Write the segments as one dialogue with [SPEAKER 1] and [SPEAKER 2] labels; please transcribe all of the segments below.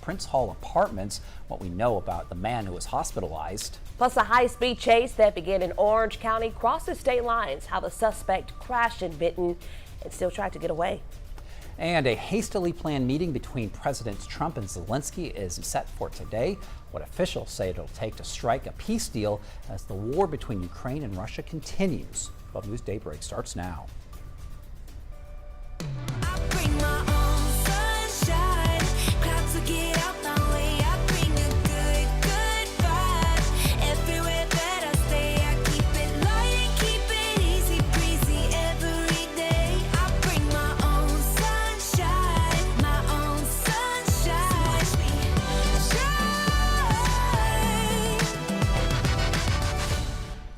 [SPEAKER 1] Prince Hall Apartments, what we know about the man who was hospitalized.
[SPEAKER 2] Plus, a high-speed chase that began in Orange County crosses state lines, how the suspect crashed in Benton and still tried to get away.
[SPEAKER 1] And a hastily planned meeting between Presidents Trump and Zelensky is set for today. What officials say it'll take to strike a peace deal as the war between Ukraine and Russia continues. 12 News Daybreak starts now.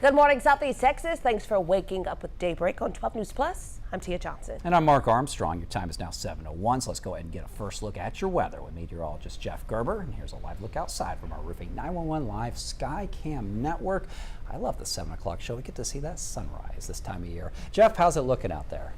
[SPEAKER 2] Good morning, Southeast Texas. Thanks for waking up with Daybreak on 12 News Plus. I'm Tia Johnson.
[SPEAKER 1] And I'm Mark Armstrong. Your time is now 7:01, so let's go ahead and get a first look at your weather with meteorologist Jeff Gerber. And here's a live look outside from our Roofing 911 Live Skycam network. I love the 7 o'clock show. We get to see that sunrise this time of year. Jeff, how's it looking out there?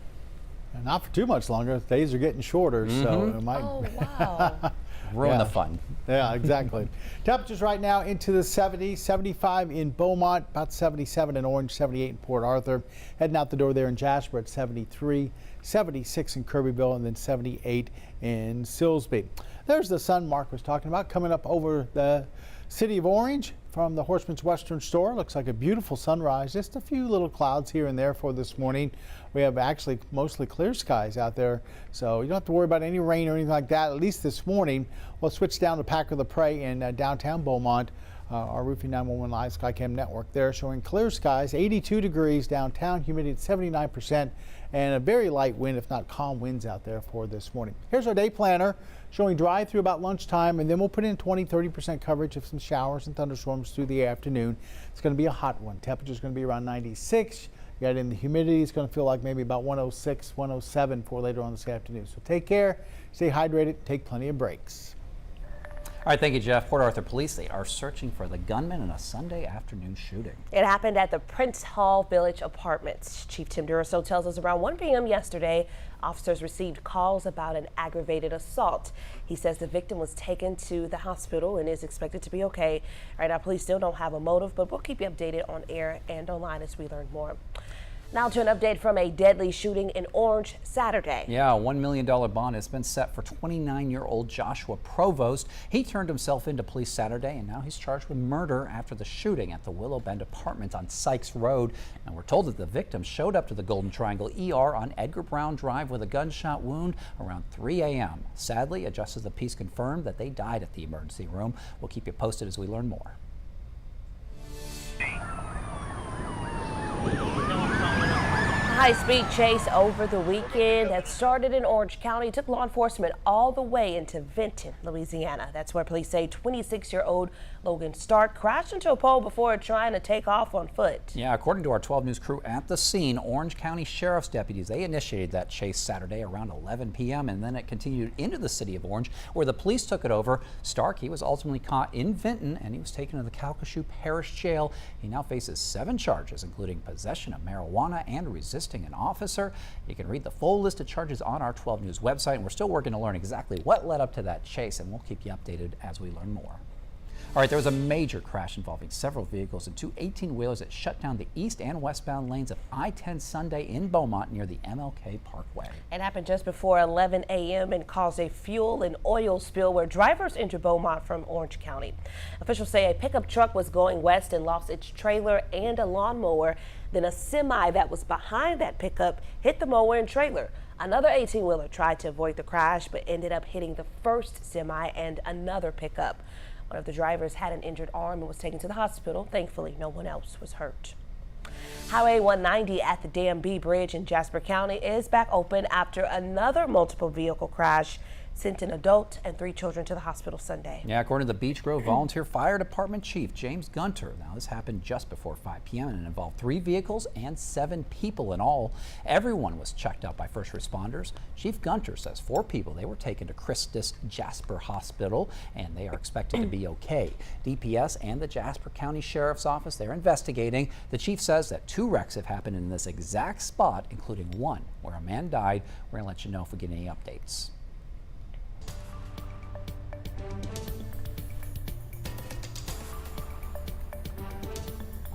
[SPEAKER 3] Not for too much longer. Days are getting shorter, so it might.
[SPEAKER 2] Oh, wow.
[SPEAKER 1] Ruin the fun.
[SPEAKER 3] Yeah, exactly. Temperatures right now into the 70s, 75 in Beaumont, about 77 in Orange, 78 in Port Arthur. Heading out the door there in Jasper at 73, 76 in Kirbyville, and then 78 in Silsbee. There's the sun Mark was talking about coming up over the city of Orange from the Horseman's Western Store. Looks like a beautiful sunrise. Just a few little clouds here and there for this morning. We have actually mostly clear skies out there, so you don't have to worry about any rain or anything like that, at least this morning. We'll switch down to Packer the Prairie in downtown Beaumont. Our Roofing 911 Live Skycam network there showing clear skies, 82 degrees downtown, humidity at 79%, and a very light wind, if not calm winds out there for this morning. Here's our day planner showing dry through about lunchtime, and then we'll put in 20-30% coverage of some showers and thunderstorms through the afternoon. It's going to be a hot one. Temperature's going to be around 96. You got in the humidity, it's going to feel like maybe about 106, 107 for later on this afternoon. So take care, stay hydrated, take plenty of breaks.
[SPEAKER 1] All right, thank you, Jeff. Port Arthur Police, they are searching for the gunman in a Sunday afternoon shooting.
[SPEAKER 2] It happened at the Prince Hall Village Apartments. Chief Tim Duraso tells us around 1 p.m. yesterday, officers received calls about an aggravated assault. He says the victim was taken to the hospital and is expected to be okay. Right now, police still don't have a motive, but we'll keep you updated on air and online as we learn more. Now to an update from a deadly shooting in Orange Saturday. Yeah, a $1 million bond has been set for 29-year-old Joshua Provost. He turned himself into police Saturday, and now he's charged with murder after the shooting at the Willow Bend Apartments on Sykes Road. And we're told that the victim showed up to the Golden Triangle ER on Edgar Brown Drive with a gunshot wound around 3 a.m. Sadly, a justice of the peace confirmed that they died at the emergency room. We'll keep you posted as we learn more. High-speed chase over the weekend that started in Orange County took law enforcement all the way into Vinton, Louisiana. That's where police say 26-year-old Logan Stark crashed into a pole before trying to take off on foot.
[SPEAKER 1] Yeah, according to our 12 News crew at the scene, Orange County Sheriff's deputies, they initiated that chase Saturday around 11 p.m. and then it continued into the city of Orange where the police took it over. Stark, he was ultimately caught in Vinton and he was taken to the Calcasieu Parish Jail. He now faces 7 charges, including possession of marijuana and resisting an officer. You can read the full list of charges on our 12 News website, and we're still working to learn exactly what led up to that chase, and we'll keep you updated as we learn more. All right, there was a major crash involving several vehicles and 2 18-wheelers that shut down the east and westbound lanes of I-10 Sunday in Beaumont near the MLK Parkway.
[SPEAKER 2] It happened just before 11 a.m. and caused a fuel and oil spill where drivers entered Beaumont from Orange County. Officials say a pickup truck was going west and lost its trailer and a lawnmower. Then a semi that was behind that pickup hit the mower and trailer. Another 18-wheeler tried to avoid the crash but ended up hitting the first semi and another pickup. One of the drivers had an injured arm and was taken to the hospital. Thankfully, no one else was hurt. Highway 190 at the Dam B Bridge in Jasper County is back open after another multiple vehicle crash sent an adult and 3 children to the hospital Sunday.
[SPEAKER 1] Yeah, according to the Beech Grove Volunteer Fire Department Chief James Gunter. Now, this happened just before 5 p.m. and it involved 3 vehicles and 7 people in all. Everyone was checked out by first responders. Chief Gunter says 4 people, they were taken to Christus Jasper Hospital and they are expected to be okay. DPS and the Jasper County Sheriff's Office, they're investigating. The chief says that 2 wrecks have happened in this exact spot, including one where a man died. We're going to let you know if we get any updates.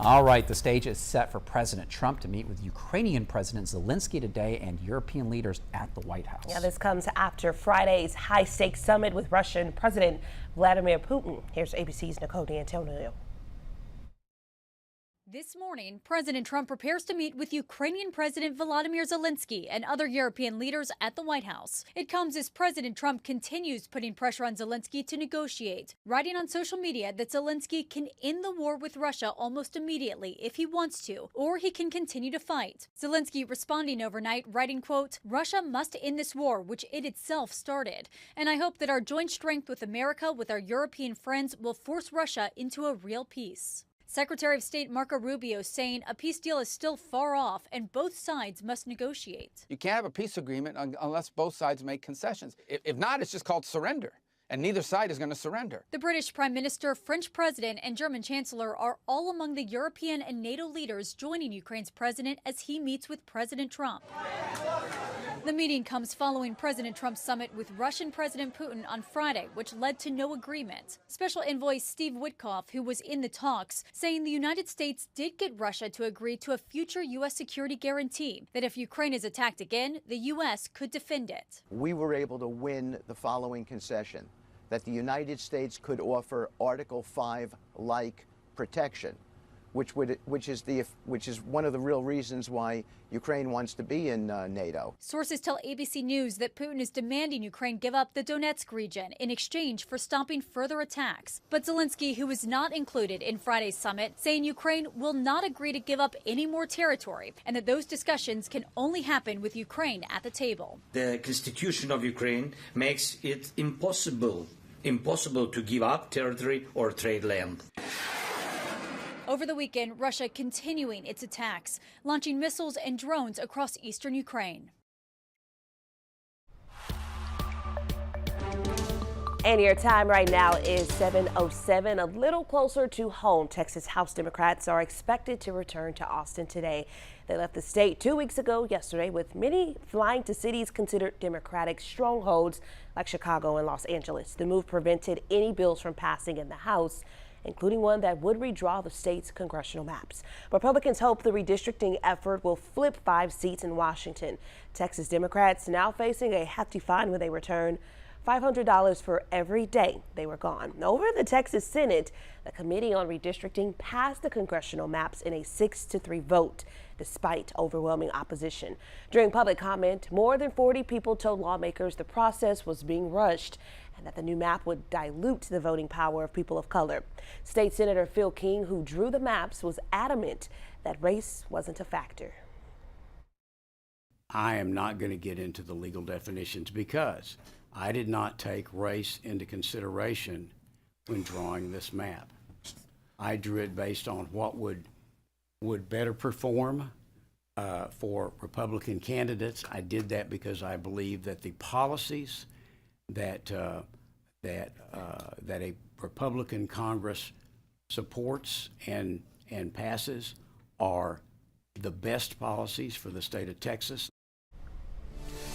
[SPEAKER 1] All right, the stage is set for President Trump to meet with Ukrainian President Zelensky today and European leaders at the White House.
[SPEAKER 2] Yeah, this comes after Friday's high-stakes summit with Russian President Vladimir Putin. Here's ABC's Nicole D'Antonio.
[SPEAKER 4] This morning, President Trump prepares to meet with Ukrainian President Volodymyr Zelensky and other European leaders at the White House. It comes as President Trump continues putting pressure on Zelensky to negotiate, writing on social media that Zelensky can end the war with Russia almost immediately if he wants to, or he can continue to fight. Zelensky responding overnight, writing, quote, "Russia must end this war, which it itself started. And I hope that our joint strength with America, with our European friends, will force Russia into a real peace." Secretary of State Marco Rubio saying a peace deal is still far off and both sides must negotiate.
[SPEAKER 5] You can't have a peace agreement unless both sides make concessions. If not, it's just called surrender. And neither side is going to surrender.
[SPEAKER 4] The British Prime Minister, French President, and German Chancellor are all among the European and NATO leaders joining Ukraine's president as he meets with President Trump. The meeting comes following President Trump's summit with Russian President Putin on Friday, which led to no agreement. Special Envoy Steve Witkoff, who was in the talks, saying the United States did get Russia to agree to a future U.S. security guarantee that if Ukraine is attacked again, the U.S. could defend it.
[SPEAKER 6] We were able to win the following concession, that the United States could offer Article 5-like protection, which is one of the real reasons why Ukraine wants to be in NATO.
[SPEAKER 4] Sources tell ABC News that Putin is demanding Ukraine give up the Donetsk region in exchange for stopping further attacks. But Zelensky, who was not included in Friday's summit, saying Ukraine will not agree to give up any more territory and that those discussions can only happen with Ukraine at the table.
[SPEAKER 7] The constitution of Ukraine makes it impossible to give up territory or trade land.
[SPEAKER 4] Over the weekend, Russia continuing its attacks, launching missiles and drones across eastern Ukraine.
[SPEAKER 2] And your time right now is 7:07, a little closer to home. Texas House Democrats are expected to return to Austin today. They left the state 2 weeks ago yesterday, with many flying to cities considered Democratic strongholds like Chicago and Los Angeles. The move prevented any bills from passing in the House, including one that would redraw the state's congressional maps. Republicans hope the redistricting effort will flip 5 seats in Washington. Texas Democrats now facing a hefty fine when they return, $500 for every day they were gone. Over in the Texas Senate, the Committee on Redistricting passed the congressional maps in a 6-3 vote, despite overwhelming opposition. During public comment, more than 40 people told lawmakers the process was being rushed and that the new map would dilute the voting power of people of color. State Senator Phil King, who drew the maps, was adamant that race wasn't a factor.
[SPEAKER 8] I am not going to get into the legal definitions because I did not take race into consideration when drawing this map. I drew it based on what would better perform for Republican candidates. I did that because I believe that the policies that a Republican Congress supports and passes are the best policies for the state of Texas.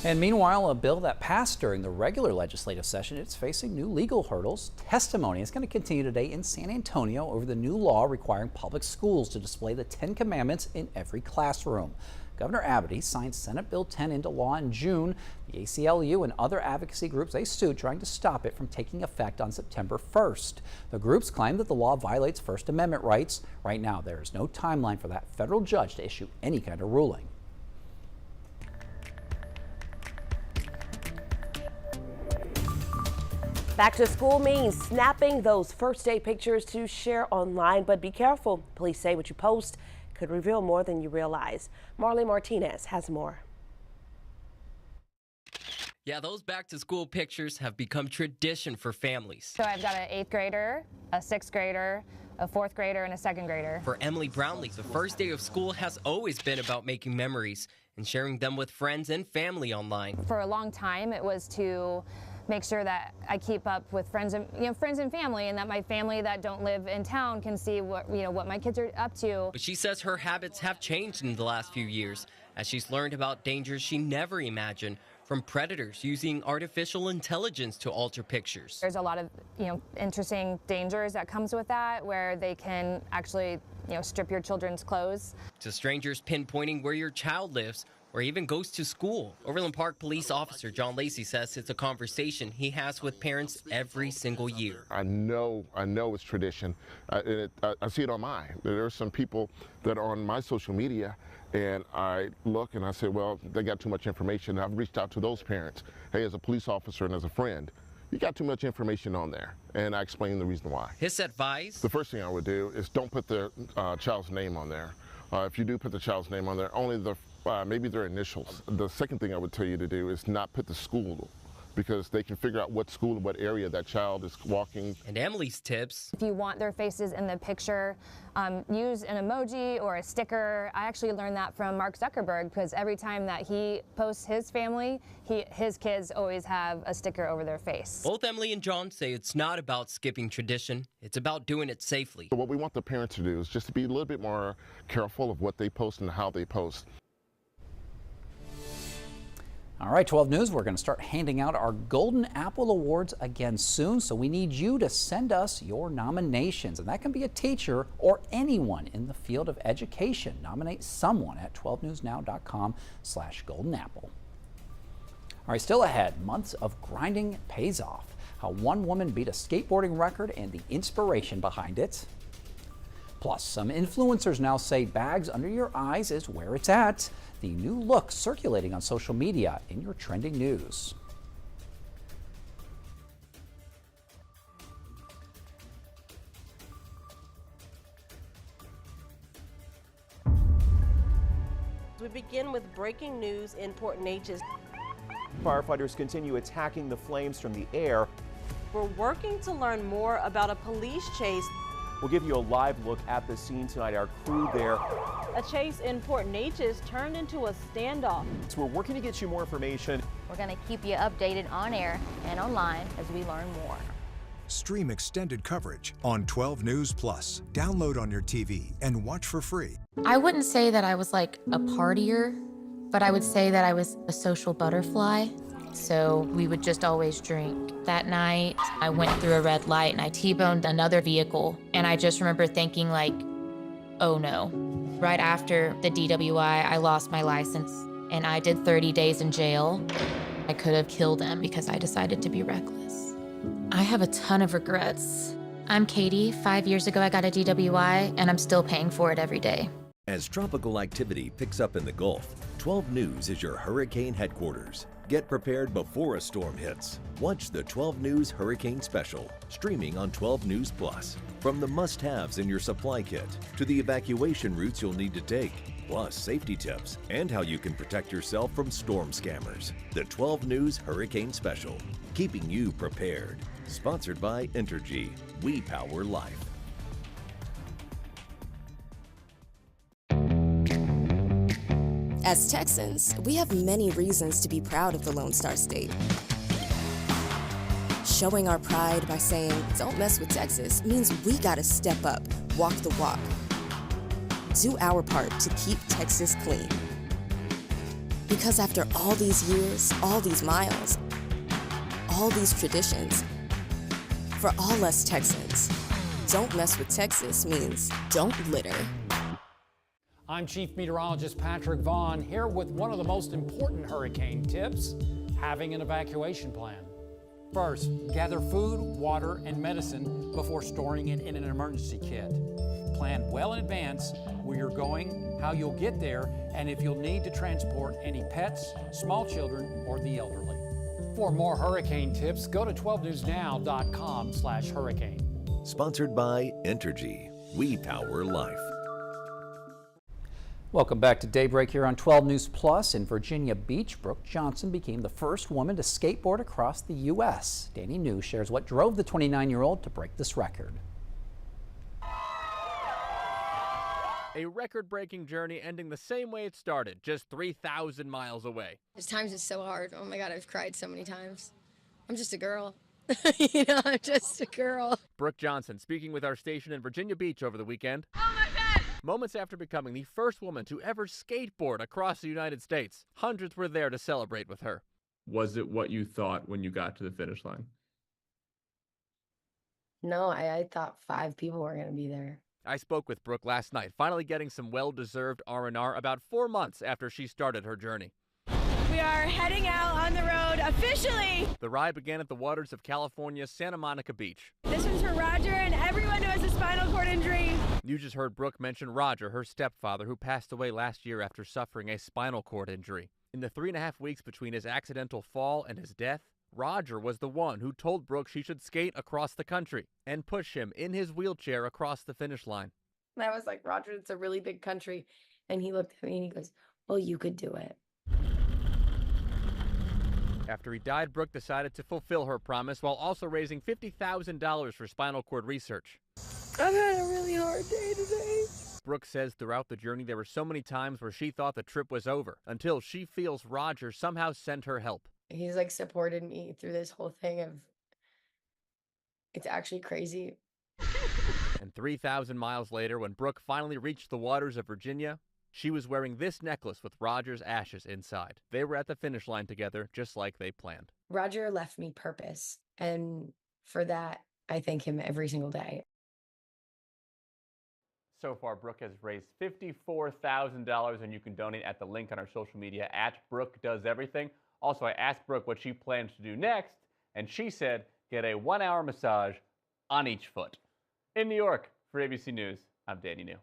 [SPEAKER 1] And meanwhile, a bill that passed during the regular legislative session, it's facing new legal hurdles. Testimony is going to continue today in San Antonio over the new law requiring public schools to display the 10 Commandments in every classroom. Governor Abbott signed Senate Bill 10 into law in June. The ACLU and other advocacy groups, they sued, trying to stop it from taking effect on September 1st. The groups claim that the law violates First Amendment rights. Right now, there is no timeline for that federal judge to issue any kind of ruling.
[SPEAKER 2] Back to school means snapping those first day pictures to share online, but be careful. Police say what you post could reveal more than you realize. Marley Martinez has more.
[SPEAKER 9] Yeah, those back to school pictures have become tradition for families.
[SPEAKER 10] So I've got an 8th grader, a 6th grader, a 4th grader, and a 2nd grader.
[SPEAKER 9] For Emily Brownlee, the first day of school has always been about making memories and sharing them with friends and family online.
[SPEAKER 10] For a long time, it was to make sure that I keep up with friends and family, and that my family that don't live in town can see what my kids are up to.
[SPEAKER 9] But she says her habits have changed in the last few years as she's learned about dangers she never imagined from predators using artificial intelligence to alter pictures.
[SPEAKER 10] There's a lot of, interesting dangers that comes with that, where they can actually, strip your children's clothes.
[SPEAKER 9] To strangers pinpointing where your child lives or even goes to school. Overland Park police officer John Lacey says it's a conversation he has with parents every single year.
[SPEAKER 11] I know it's tradition. I see it on mine. There are some people that are on my social media, and I look and I say, well, they got too much information. I've reached out to those parents. Hey, as a police officer and as a friend, you got too much information on there, and I explain the reason why.
[SPEAKER 9] His advice?
[SPEAKER 11] The first thing I would do is don't put the child's name on there. If you do put the child's name on there, only maybe their initials. The second thing I would tell you to do is not put the school, because they can figure out what school, what area that child is walking.
[SPEAKER 9] And Emily's tips.
[SPEAKER 10] If you want their faces in the picture, use an emoji or a sticker. I actually learned that from Mark Zuckerberg, because every time that he posts his family, his kids always have a sticker over their face.
[SPEAKER 9] Both Emily and John say it's not about skipping tradition, it's about doing it safely.
[SPEAKER 11] So what we want the parents to do is just to be a little bit more careful of what they post and how they post.
[SPEAKER 1] All right, 12 News, we're going to start handing out our Golden Apple Awards again soon, so we need you to send us your nominations, and that can be a teacher or anyone in the field of education. Nominate someone at 12newsnow.com/goldenapple. All right, still ahead, months of grinding pays off. How one woman beat a skateboarding record and the inspiration behind it. Plus, some influencers now say bags under your eyes is where it's at. The new look circulating on social media in your trending news.
[SPEAKER 12] We begin with breaking news in Port Neches.
[SPEAKER 13] Firefighters continue attacking the flames from the air.
[SPEAKER 12] We're working to learn more about a police chase.
[SPEAKER 13] We'll give you a live look at the scene tonight. Our crew there.
[SPEAKER 12] A chase in Port Neches turned into a standoff.
[SPEAKER 13] So we're working to get you more information.
[SPEAKER 14] We're going to keep you updated on air and online as we learn more.
[SPEAKER 15] Stream extended coverage on 12 News Plus. Download on your TV and watch for free.
[SPEAKER 16] I wouldn't say that I was like a partier, but I would say that I was a social butterfly. So we would just always drink. That night, I went through a red light and I T-boned another vehicle. And I just remember thinking like, oh no. Right after the DWI, I lost my license and I did 30 days in jail. I could have killed him because I decided to be reckless. I have a ton of regrets. I'm Katie. 5 years ago, I got a DWI and I'm still paying for it every day.
[SPEAKER 17] As tropical activity picks up in the Gulf, 12 News is your hurricane headquarters. Get prepared before a storm hits. Watch the 12 News Hurricane Special, streaming on 12 News Plus. From the must-haves in your supply kit to the evacuation routes you'll need to take, plus safety tips and how you can protect yourself from storm scammers. The 12 News Hurricane Special, keeping you prepared. Sponsored by Entergy. We power life.
[SPEAKER 18] As Texans, we have many reasons to be proud of the Lone Star State. Showing our pride by saying, don't mess with Texas, means we gotta step up, walk the walk. Do our part to keep Texas clean. Because after all these years, all these miles, all these traditions, for all us Texans, don't mess with Texas means don't litter.
[SPEAKER 19] I'm Chief Meteorologist Patrick Vaughn, here with one of the most important hurricane tips, having an evacuation plan. First, gather food, water, and medicine before storing it in an emergency kit. Plan well in advance where you're going, how you'll get there, and if you'll need to transport any pets, small children, or the elderly. For more hurricane tips, go to 12newsnow.com/hurricane.
[SPEAKER 17] Sponsored by Entergy. We power life.
[SPEAKER 1] Welcome back to Daybreak here on 12 News Plus. In Virginia Beach, Brooke Johnson became the first woman to skateboard across the U.S. Danny New shares what drove the 29-year-old to break this record.
[SPEAKER 20] A record-breaking journey ending the same way it started, just 3,000 miles away.
[SPEAKER 21] There's times it's so hard. Oh my God, I've cried so many times. I'm just a girl. I'm just a girl.
[SPEAKER 20] Brooke Johnson speaking with our station in Virginia Beach over the weekend. Oh my God! Moments after becoming the first woman to ever skateboard across the United States. Hundreds were there to celebrate with her. Was it what you thought when you got to the finish line?
[SPEAKER 21] No, I thought 5 people were going to be there.
[SPEAKER 20] I spoke with Brooke last night, finally getting some well-deserved R&R about 4 months after she started her journey.
[SPEAKER 3] We are heading out on the road officially.
[SPEAKER 20] The ride began at the waters of California's Santa Monica Beach.
[SPEAKER 3] This one's for Roger and everyone who has a spinal cord injury.
[SPEAKER 20] You just heard Brooke mention Roger, her stepfather, who passed away last year after suffering a spinal cord injury. In the 3.5 weeks between his accidental fall and his death, Roger was the one who told Brooke she should skate across the country and push him in his wheelchair across the finish line.
[SPEAKER 21] And I was like, Roger, it's a really big country. And he looked at me and he goes, well, you could do it.
[SPEAKER 20] After he died, Brooke decided to fulfill her promise while also raising $50,000 for spinal cord research.
[SPEAKER 21] I've had a really hard day today.
[SPEAKER 20] Brooke says throughout the journey there were so many times where she thought the trip was over until she feels Roger somehow sent her help.
[SPEAKER 21] He's like supported me through this whole thing of, it's actually crazy.
[SPEAKER 20] And 3,000 miles later, when Brooke finally reached the waters of Virginia, she was wearing this necklace with Roger's ashes inside. They were at the finish line together, just like they planned.
[SPEAKER 21] Roger left me purpose. And for that, I thank him every single day.
[SPEAKER 20] So far, Brooke has raised $54,000, and you can donate at the link on our social media at Brooke Does Everything. Also, I asked Brooke what she plans to do next, and she said get a 1-hour massage on each foot. In New York, for ABC News, I'm Danny New.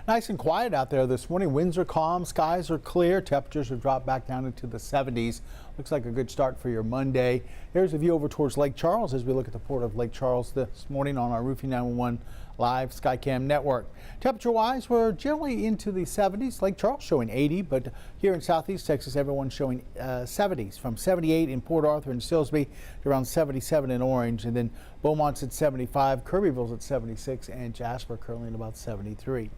[SPEAKER 22] Nice and quiet out there this morning. Winds are calm, skies are clear, temperatures have dropped back down into the 70s. Looks like a good start for your Monday. Here's a view over towards Lake Charles as we look at the port of Lake Charles this morning on our Roofing 911 live Skycam network. Temperature-wise, we're generally into the 70s. Lake Charles showing 80, but here in southeast Texas, everyone's showing 70s, from 78 in Port Arthur and Silsbee to around 77 in Orange, and then Beaumont's at 75, Kirbyville's at 76, and Jasper currently at about 73.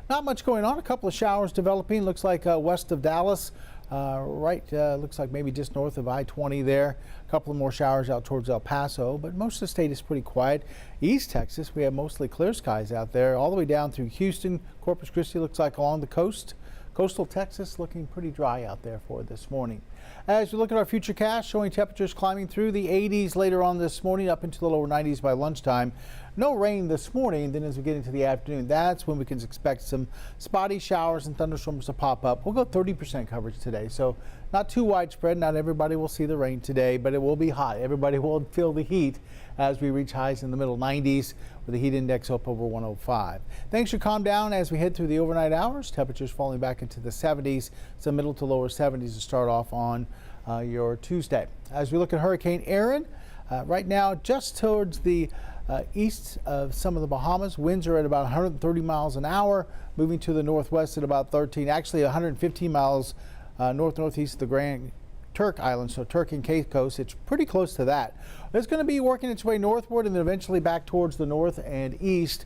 [SPEAKER 22] Not much going on. A couple of showers developing. Looks like west of Dallas, looks like maybe just north of I-20 there. A couple of more showers out towards El Paso, but most of the state is pretty quiet. East Texas, we have mostly clear skies out there, all the way down through Houston. Corpus Christi looks like along the coast. Coastal Texas looking pretty dry out there for this morning. As we look at our futurecast, showing temperatures climbing through the 80s later on this morning, up into the lower 90s by lunchtime. No rain this morning. Then as we get into the afternoon, that's when we can expect some spotty showers and thunderstorms to pop up. We'll go 30% coverage today, so not too widespread. Not everybody will see the rain today, but it will be hot. Everybody will feel the heat as we reach highs in the middle 90s with the heat index up over 105. Things should calm down as we head through the overnight hours. Temperatures falling back into the 70s, so middle to lower 70s to start off on your Tuesday. As we look at Hurricane Erin, right now just towards the east of some of the Bahamas, winds are at about 130 miles an hour, moving to the northwest at about 13, actually 115 miles north-northeast of the Grand Turk Island, so Turk and Cape Coast. It's pretty close to that. It's going to be working its way northward and then eventually back towards the north and east.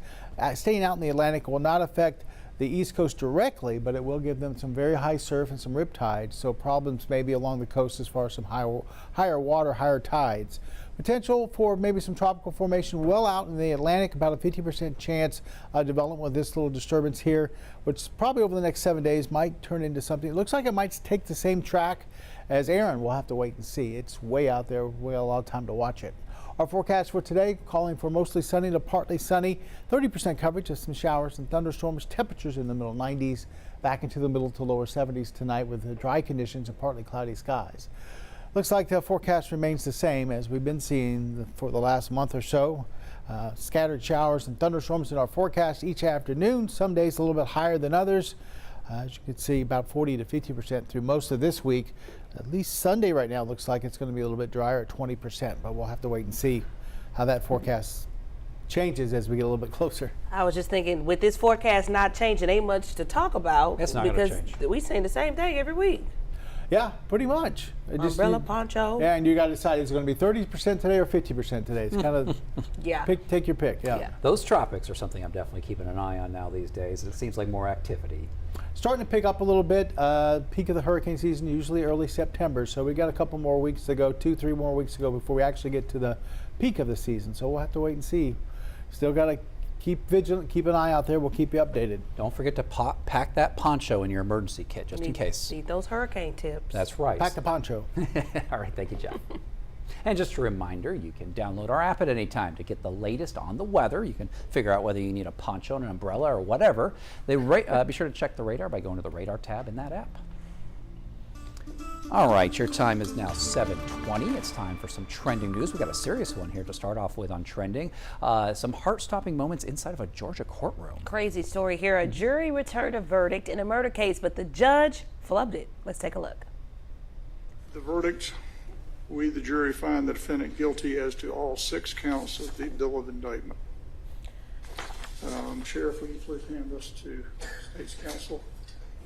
[SPEAKER 22] Staying out in the Atlantic will not affect the East Coast directly, but it will give them some very high surf and some rip tides, so problems maybe along the coast as far as some higher water, higher tides. Potential for maybe some tropical formation well out in the Atlantic, about a 50% chance of development with this little disturbance here, which probably over the next 7 days might turn into something. It looks like it might take the same track as Erin. We'll have to wait and see. It's way out there. We have a lot of time to watch it. Our forecast for today, calling for mostly sunny to partly sunny, 30% coverage of some showers and thunderstorms, temperatures in the middle 90s, back into the middle to lower 70s tonight with the dry conditions and partly cloudy skies. Looks like the forecast remains the same as we've been seeing for the last month or so. Scattered showers and thunderstorms in our forecast each afternoon, some days a little bit higher than others. As you can see, about 40 to 50% through most of this week. At least Sunday right now looks like it's going to be a little bit drier at 20%, but we'll have to wait and see how that forecast changes as we get a little bit closer.
[SPEAKER 2] I was just thinking, with this forecast not changing, ain't much to talk about.
[SPEAKER 1] It's not going to change.
[SPEAKER 2] Because we saying the same thing every week.
[SPEAKER 22] Yeah, pretty much.
[SPEAKER 2] Umbrella, poncho.
[SPEAKER 22] Yeah, and you got to decide, is it going to be 30% today or 50% today? It's kind of,
[SPEAKER 2] yeah.
[SPEAKER 22] Take your pick. Yeah.
[SPEAKER 1] Those tropics are something I'm definitely keeping an eye on now these days. It seems like more activity.
[SPEAKER 22] Starting to pick up a little bit. Peak of the hurricane season usually early September, so we got a couple more weeks to go, 2-3 more weeks to go before we actually get to the peak of the season. So we'll have to wait and see. Still got to keep vigilant, keep an eye out there. We'll keep you updated.
[SPEAKER 1] Don't forget to pack that poncho in your emergency kit just in case.
[SPEAKER 2] Need those hurricane tips.
[SPEAKER 1] That's right.
[SPEAKER 22] Pack the poncho.
[SPEAKER 1] All right, thank you, Jeff. And just a reminder, you can download our app at any time to get the latest on the weather. You can figure out whether you need a poncho, an umbrella, or whatever. Be sure to check the radar by going to the radar tab in that app. All right, your time is now 7:20. It's time for some trending news. We've got a serious one here to start off with on trending. Some heart-stopping moments inside of a Georgia courtroom.
[SPEAKER 2] Crazy story here. A jury returned a verdict in a murder case, but the judge flubbed it. Let's take a look.
[SPEAKER 5] The verdict, we, the jury, find the defendant guilty as to all 6 counts of the bill of indictment. Sheriff, will you please hand this to State's counsel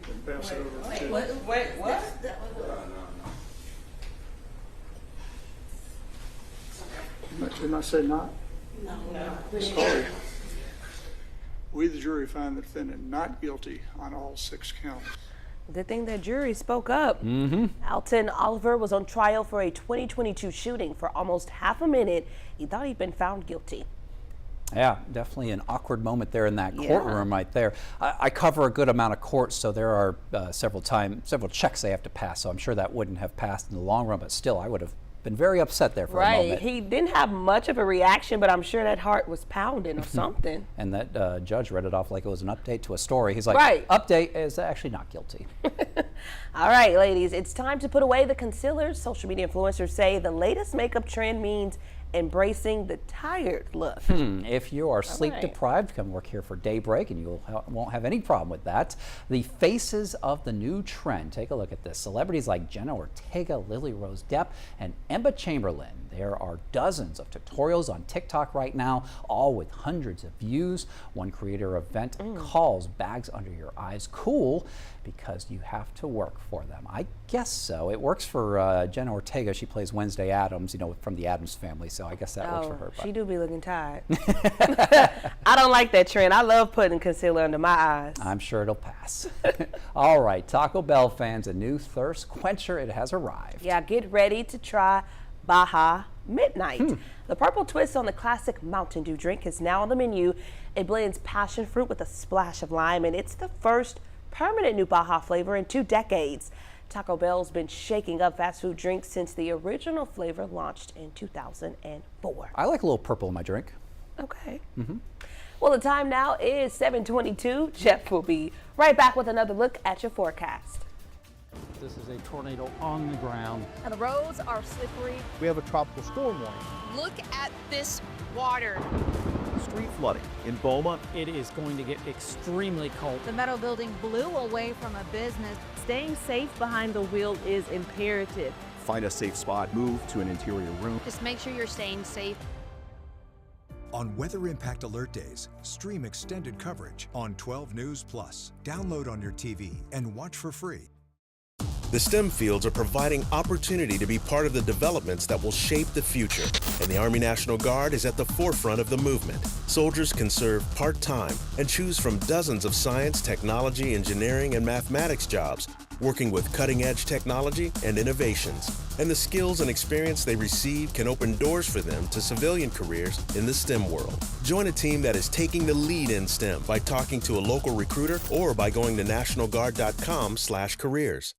[SPEAKER 5] and pass it over to...
[SPEAKER 2] Wait, what?
[SPEAKER 5] Didn't I say not?
[SPEAKER 2] No.
[SPEAKER 5] Sorry. We, the jury, find the defendant not guilty on all 6 counts.
[SPEAKER 2] Good thing that jury spoke up. Alton Oliver was on trial for a 2022 shooting. For almost half a minute, he thought he'd been found guilty.
[SPEAKER 1] Yeah, definitely an awkward moment there in that courtroom right there. I cover a good amount of courts, so there are several checks they have to pass, so I'm sure that wouldn't have passed in the long run, but still, I would have been very upset there for a moment.
[SPEAKER 2] He didn't have much of a reaction, but I'm sure that heart was pounding or something.
[SPEAKER 1] And that judge read it off like it was an update to a story. He's like, update is actually not guilty.
[SPEAKER 2] All right, ladies, it's time to put away the concealers. Social media influencers say the latest makeup trend means embracing the tired look.
[SPEAKER 1] If you are sleep deprived, come work here for Daybreak and you won't have any problem with that. The faces of the new trend. Take a look at this. Celebrities like Jenna Ortega, Lily Rose Depp, and Emma Chamberlain. There are dozens of tutorials on TikTok right now, all with hundreds of views. One creator event calls bags under your eyes cool because you have to work for them. I guess so. It works for Jenna Ortega. She plays Wednesday Addams, you know, from the Addams Family, so I guess that works for her.
[SPEAKER 2] She do be looking tired. I don't like that trend. I love putting concealer under my eyes.
[SPEAKER 1] I'm sure it'll pass. All right, Taco Bell fans, a new thirst quencher. It has arrived.
[SPEAKER 2] Yeah, get ready to try Baja Midnight. The purple twist on the classic Mountain Dew drink is now on the menu. It blends passion fruit with a splash of lime, and it's the first permanent new Baja flavor in 2 decades. Taco Bell's been shaking up fast food drinks since the original flavor launched in 2004.
[SPEAKER 1] I like a little purple in my drink.
[SPEAKER 2] Okay. Well, the time now is 7:22. Jeff will be right back with another look at your forecast.
[SPEAKER 19] This is a tornado on the ground.
[SPEAKER 3] And the roads are slippery.
[SPEAKER 22] We have a tropical storm warning.
[SPEAKER 3] Look at this water.
[SPEAKER 13] Street flooding in Beaumont.
[SPEAKER 19] It is going to get extremely cold.
[SPEAKER 12] The metal building blew away from a business. Staying safe behind the wheel is imperative.
[SPEAKER 13] Find a safe spot, move to an interior room.
[SPEAKER 3] Just make sure you're staying safe.
[SPEAKER 15] On Weather Impact Alert Days, stream extended coverage on 12 News Plus. Download on your TV and watch for free.
[SPEAKER 6] The STEM fields are providing opportunity to be part of the developments that will shape the future, and the Army National Guard is at the forefront of the movement. Soldiers can serve part-time and choose from dozens of science, technology, engineering, and mathematics jobs, working with cutting-edge technology and innovations. And the skills and experience they receive can open doors for them to civilian careers in the STEM world. Join a team that is taking the lead in STEM by talking to a local recruiter or by going to nationalguard.com/careers.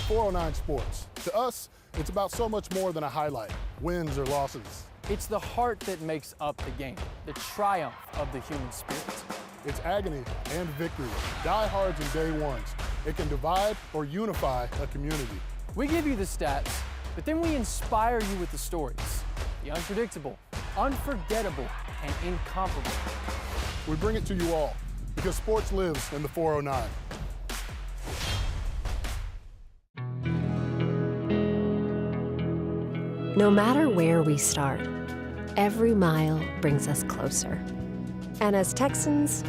[SPEAKER 23] 409 Sports. To us, it's about so much more than a highlight, wins or losses.
[SPEAKER 24] It's the heart that makes up the game, the triumph of the human spirit.
[SPEAKER 23] It's agony and victory, diehards and day ones. It can divide or unify a community.
[SPEAKER 24] We give you the stats, but then we inspire you with the stories. The unpredictable, unforgettable, and incomparable.
[SPEAKER 23] We bring it to you all because sports lives in the 409.
[SPEAKER 25] No matter where we start, every mile brings us closer. And as Texans,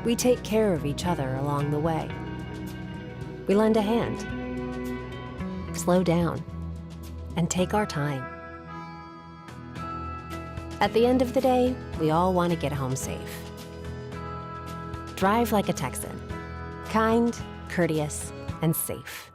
[SPEAKER 25] we take care of each other along the way. We lend a hand, slow down, and take our time. At the end of the day, we all want to get home safe. Drive like a Texan. Kind, courteous, and safe.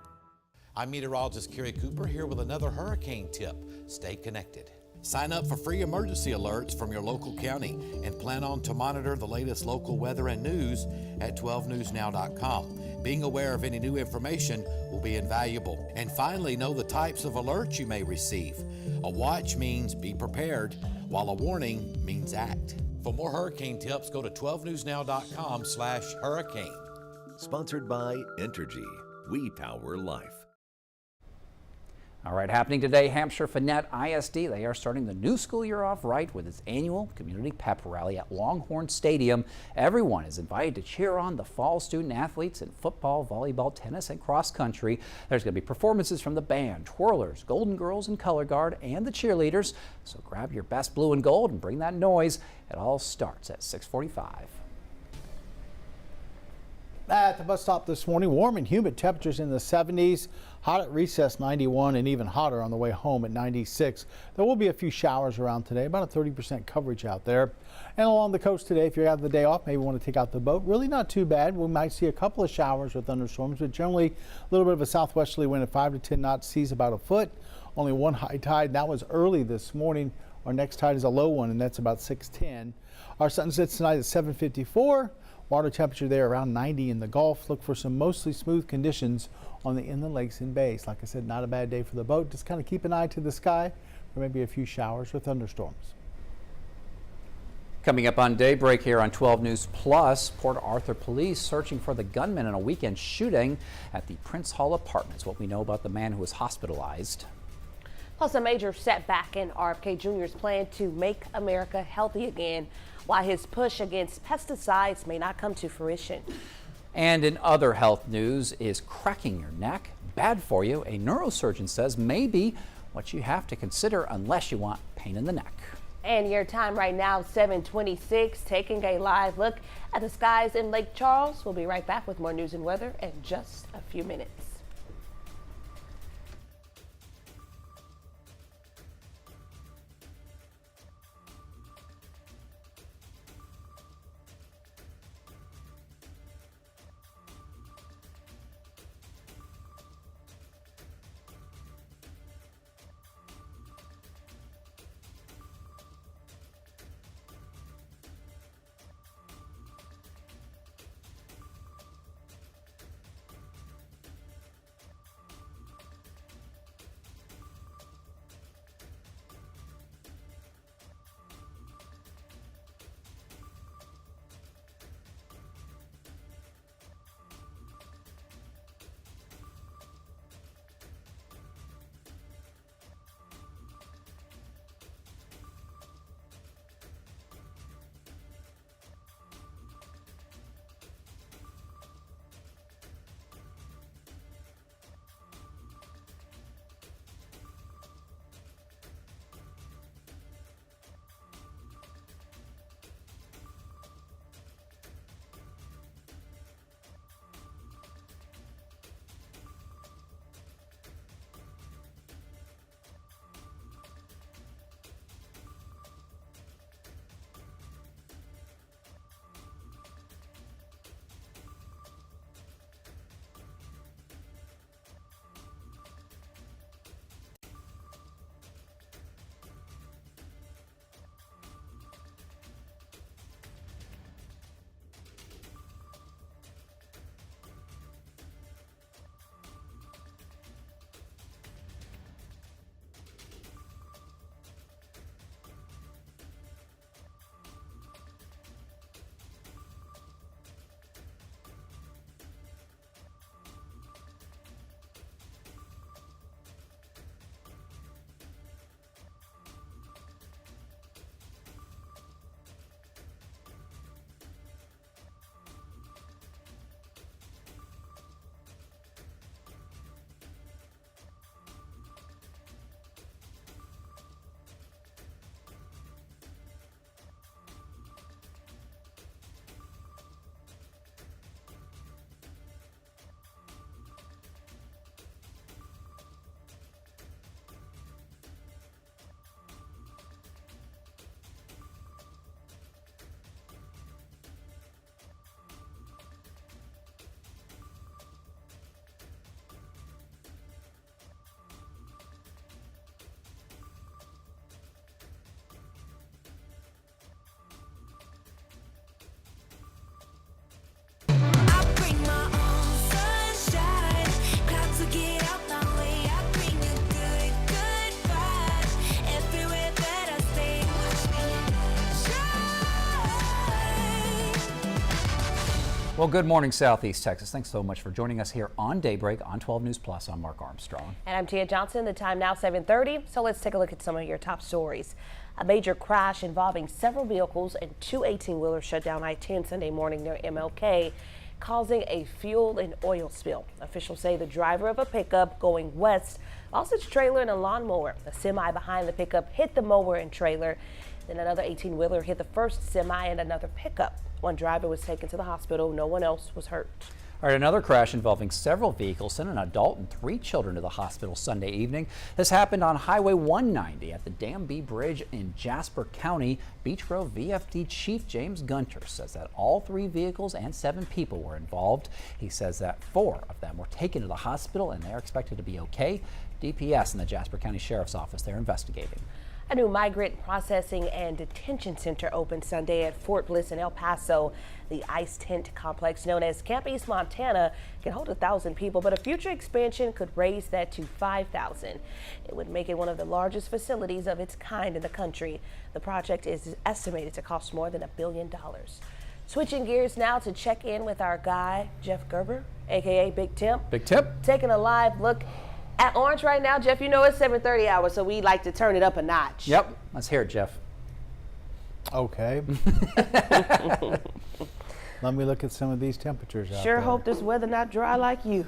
[SPEAKER 26] I'm meteorologist Kerry Cooper here with another hurricane tip. Stay connected.
[SPEAKER 4] Sign up for free emergency alerts from your local county and plan on to monitor the latest local weather and news at 12newsnow.com. Being aware of any new information will be invaluable. And finally, know the types of alerts you may receive. A watch means be prepared, while a warning means act. For more hurricane tips, go to 12newsnow.com/hurricane.
[SPEAKER 17] Sponsored by Entergy. We power life.
[SPEAKER 1] All right, happening today, Hampshire Finette ISD. They are starting the new school year off right with its annual community pep rally at Longhorn Stadium. Everyone is invited to cheer on the fall student athletes in football, volleyball, tennis, and cross country. There's going to be performances from the band, twirlers, Golden Girls, and Color Guard, and the cheerleaders. So grab your best blue and gold and bring that noise. It all starts at 6:45.
[SPEAKER 22] At the bus stop this morning, warm and humid temperatures in the 70s, hot at recess 91, and even hotter on the way home at 96. There will be a few showers around today, about a 30% coverage out there. And along the coast today, if you're having the day off, maybe want to take out the boat. Really not too bad. We might see a couple of showers or thunderstorms, but generally a little bit of a southwesterly wind at 5 to 10 knots, seas about a foot. Only one high tide, and that was early this morning. Our next tide is a low one, and that's about 6:10. Our sun sets tonight at 7:54. Water temperature there around 90 in the Gulf. Look for some mostly smooth conditions on the inland lakes and bays. Like I said, not a bad day for the boat. Just kind of keep an eye to the sky for maybe a few showers or thunderstorms.
[SPEAKER 1] Coming up on Daybreak here on 12 News Plus, Port Arthur police searching for the gunman in a weekend shooting at the Prince Hall Apartments. What we know about the man who was hospitalized.
[SPEAKER 2] Plus, a major setback in RFK Jr.'s plan to make America healthy again, why his push against pesticides may not come to fruition.
[SPEAKER 1] And in other health news, is cracking your neck bad for you? A neurosurgeon says maybe what you have to consider unless you want pain in the neck.
[SPEAKER 2] And your time right now, 7:26, taking a live look at the skies in Lake Charles. We'll be right back with more news and weather in just a few minutes.
[SPEAKER 1] Well, good morning, Southeast Texas. Thanks so much for joining us here on Daybreak on 12 News Plus. I'm Mark Armstrong.
[SPEAKER 2] And I'm Tia Johnson. The time now 7:30. So let's take a look at some of your top stories. A major crash involving several vehicles and two 18-wheelers shut down I-10 Sunday morning near MLK, causing a fuel and oil spill. Officials say the driver of a pickup going west lost its trailer and a lawnmower. A semi behind the pickup hit the mower and trailer. Then another 18-wheeler hit the first semi and another pickup. One driver was taken to the hospital. No one else was hurt.
[SPEAKER 1] All right, another crash involving several vehicles sent an adult and 3 children to the hospital Sunday evening. This happened on Highway 190 at the Dam B Bridge in Jasper County. Beach Grove VFD Chief James Gunter says that all 3 vehicles and 7 people were involved. He says that 4 of them were taken to the hospital and they're expected to be okay. DPS and the Jasper County Sheriff's Office, they're investigating.
[SPEAKER 2] A new migrant processing and detention center opened Sunday at Fort Bliss in El Paso. The ice tent complex known as Camp East Montana can hold 1,000 people, but a future expansion could raise that to 5,000. It would make it one of the largest facilities of its kind in the country. The project is estimated to cost more than $1 billion. Switching gears now to check in with our guy, Jeff Gerber, aka Big Temp.
[SPEAKER 1] Big Tip.
[SPEAKER 2] Taking a live look at Orange right now. Jeff, you know it's 7:30 hours, so we like to turn it up a notch.
[SPEAKER 1] Yep, let's hear it, Jeff.
[SPEAKER 22] Okay. Let me look at some of these temperatures out
[SPEAKER 2] Sure
[SPEAKER 22] there.
[SPEAKER 2] hope this weather not dry like you.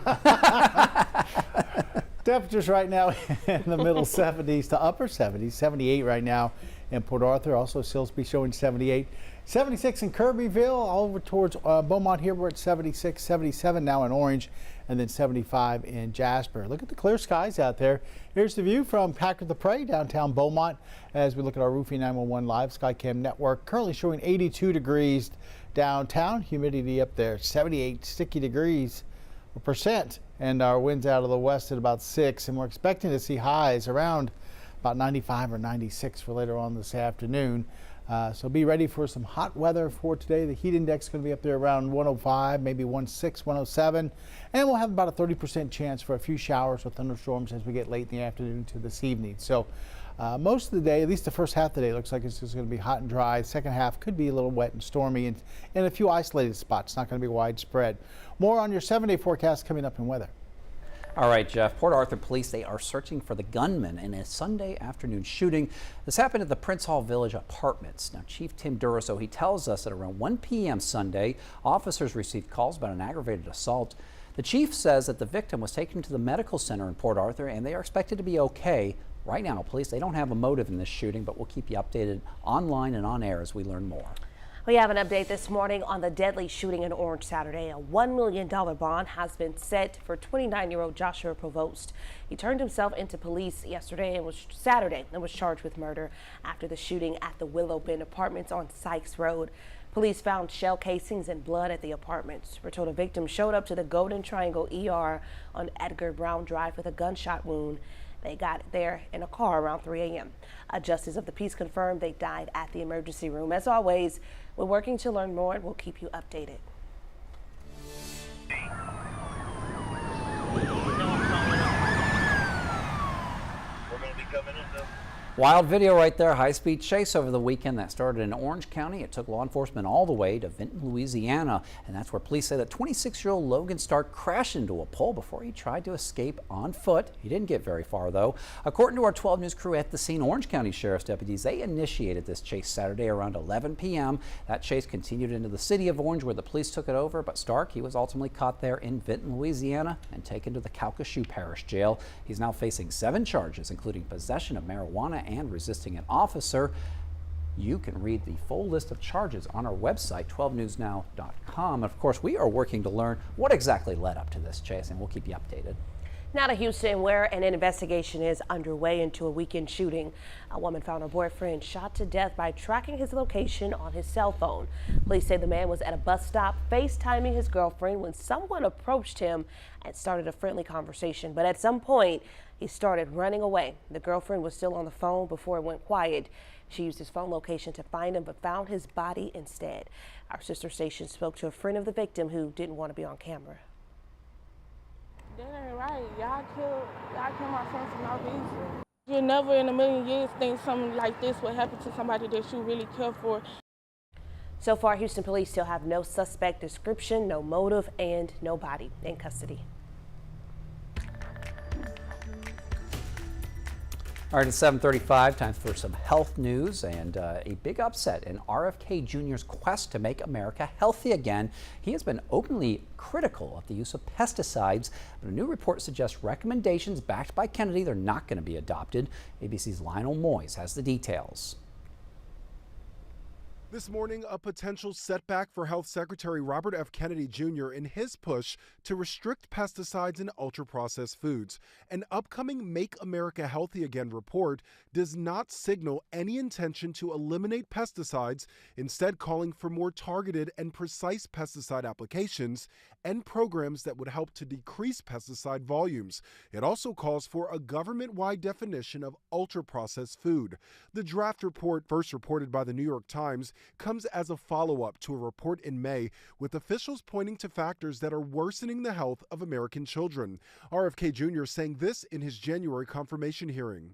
[SPEAKER 22] Temperatures right now in the middle 70s to upper 70s, 78 right now in Port Arthur. Also, Silsbee showing 78. 76 in Kirbyville, all over towards Beaumont here, we're at 76, 77 now in Orange, and then 75 in Jasper. Look at the clear skies out there. Here's the view from Packard the Prairie, downtown Beaumont, as we look at our Roofing 911 Live Skycam network. Currently showing 82 degrees downtown, humidity up there, 78 sticky degrees percent, and our winds out of the west at about 6, and we're expecting to see highs around about 95 or 96 for later on this afternoon. So be ready for some hot weather for today. The heat index is going to be up there around 105, maybe 106, 107. And we'll have about a 30% chance for a few showers or thunderstorms as we get late in the afternoon to this evening. So most of the day, at least the first half of the day, looks like it's just going to be hot and dry. Second half could be a little wet and stormy and in a few isolated spots. Not going to be widespread. More on your 7-day forecast coming up in weather.
[SPEAKER 1] All right, Jeff. Port Arthur police, they are searching for the gunman in a Sunday afternoon shooting. This happened at the Prince Hall Village Apartments. Now, Chief Tim Duraso, he tells us that around 1 p.m. Sunday, officers received calls about an aggravated assault. The chief says that the victim was taken to the medical center in Port Arthur and they are expected to be okay. Right now, police, they don't have a motive in this shooting, but we'll keep you updated online and on air as we learn more.
[SPEAKER 2] We have an update this morning on the deadly shooting in Orange Saturday. A $1 million bond has been set for 29-year-old Joshua Provost. He turned himself into police yesterday and was charged with murder after the shooting at the Willow Bend Apartments on Sykes Road. Police found shell casings and blood at the apartments. We're told a victim showed up to the Golden Triangle ER on Edgar Brown Drive with a gunshot wound. They got there in a car around 3 a.m. A justice of the peace confirmed they died at the emergency room. As always, we're working to learn more and we'll keep you updated.
[SPEAKER 1] Wild video right there. High-speed chase over the weekend that started in Orange County. It took law enforcement all the way to Vinton, Louisiana, and that's where police say that 26-year-old Logan Stark crashed into a pole before he tried to escape on foot. He didn't get very far, though. According to our 12 News crew at the scene, Orange County Sheriff's deputies, they initiated this chase Saturday around 11 p.m. That chase continued into the city of Orange, where the police took it over, but Stark, he was ultimately caught there in Vinton, Louisiana, and taken to the Calcasieu Parish Jail. He's now facing 7 charges, including possession of marijuana and resisting an officer. You can read the full list of charges on our website, 12newsnow.com. Of course, we are working to learn what exactly led up to this chase, and we'll keep you updated.
[SPEAKER 2] Now to Houston, where an investigation is underway into a weekend shooting. A woman found her boyfriend shot to death by tracking his location on his cell phone. Police say the man was at a bus stop FaceTiming his girlfriend when someone approached him and started a friendly conversation. But at some point, he started running away. The girlfriend was still on the phone before it went quiet. She used his phone location to find him, but found his body instead. Our sister station spoke to a friend of the victim who didn't want to be on camera.
[SPEAKER 7] That ain't right. Y'all killed my son for no reason. You'll never in a million years think something like this would happen to somebody that you really care for.
[SPEAKER 2] So far, Houston police still have no suspect description, no motive, and no body in custody.
[SPEAKER 1] All right, it's 7:35, time for some health news and a big upset in RFK Jr.'s quest to make America healthy again. He has been openly critical of the use of pesticides, but a new report suggests recommendations backed by Kennedy, they're not going to be adopted. ABC's Lionel Moyes has the details.
[SPEAKER 8] This morning, a potential setback for Health Secretary Robert F. Kennedy Jr. in his push to restrict pesticides in ultra-processed foods. An upcoming Make America Healthy Again report does not signal any intention to eliminate pesticides, instead calling for more targeted and precise pesticide applications and programs that would help to decrease pesticide volumes. It also calls for a government-wide definition of ultra-processed food. The draft report, first reported by the New York Times, comes as a follow-up to a report in May with officials pointing to factors that are worsening the health of American children. RFK Jr. saying this in his January confirmation hearing.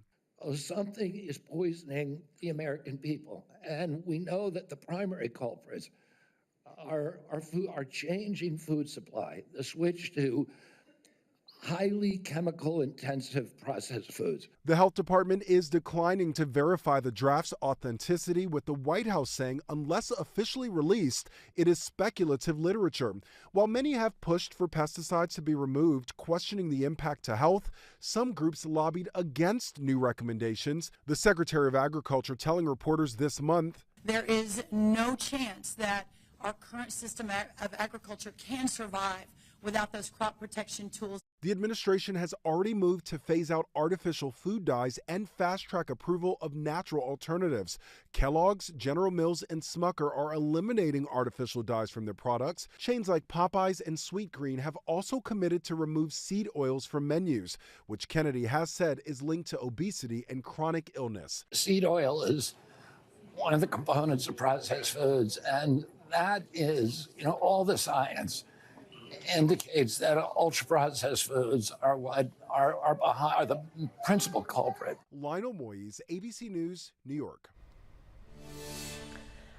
[SPEAKER 9] Something is poisoning the American people, and we know that the primary culprits are changing food supply, the switch to highly chemical intensive processed foods.
[SPEAKER 8] The health department is declining to verify the draft's authenticity, with the White House saying unless officially released, it is speculative literature. While many have pushed for pesticides to be removed, questioning the impact to health, some groups lobbied against new recommendations. The Secretary of Agriculture telling reporters this month,
[SPEAKER 10] there is no chance that our current system of agriculture can survive without those crop protection tools.
[SPEAKER 8] The administration has already moved to phase out artificial food dyes and fast-track approval of natural alternatives. Kellogg's, General Mills, and Smucker are eliminating artificial dyes from their products. Chains like Popeyes and Sweetgreen have also committed to remove seed oils from menus, which Kennedy has said is linked to obesity and chronic illness.
[SPEAKER 9] Seed oil is one of the components of processed foods, and that is, all the science indicates that ultra-processed foods are the principal culprit.
[SPEAKER 8] Lionel Moyes, ABC News, New York.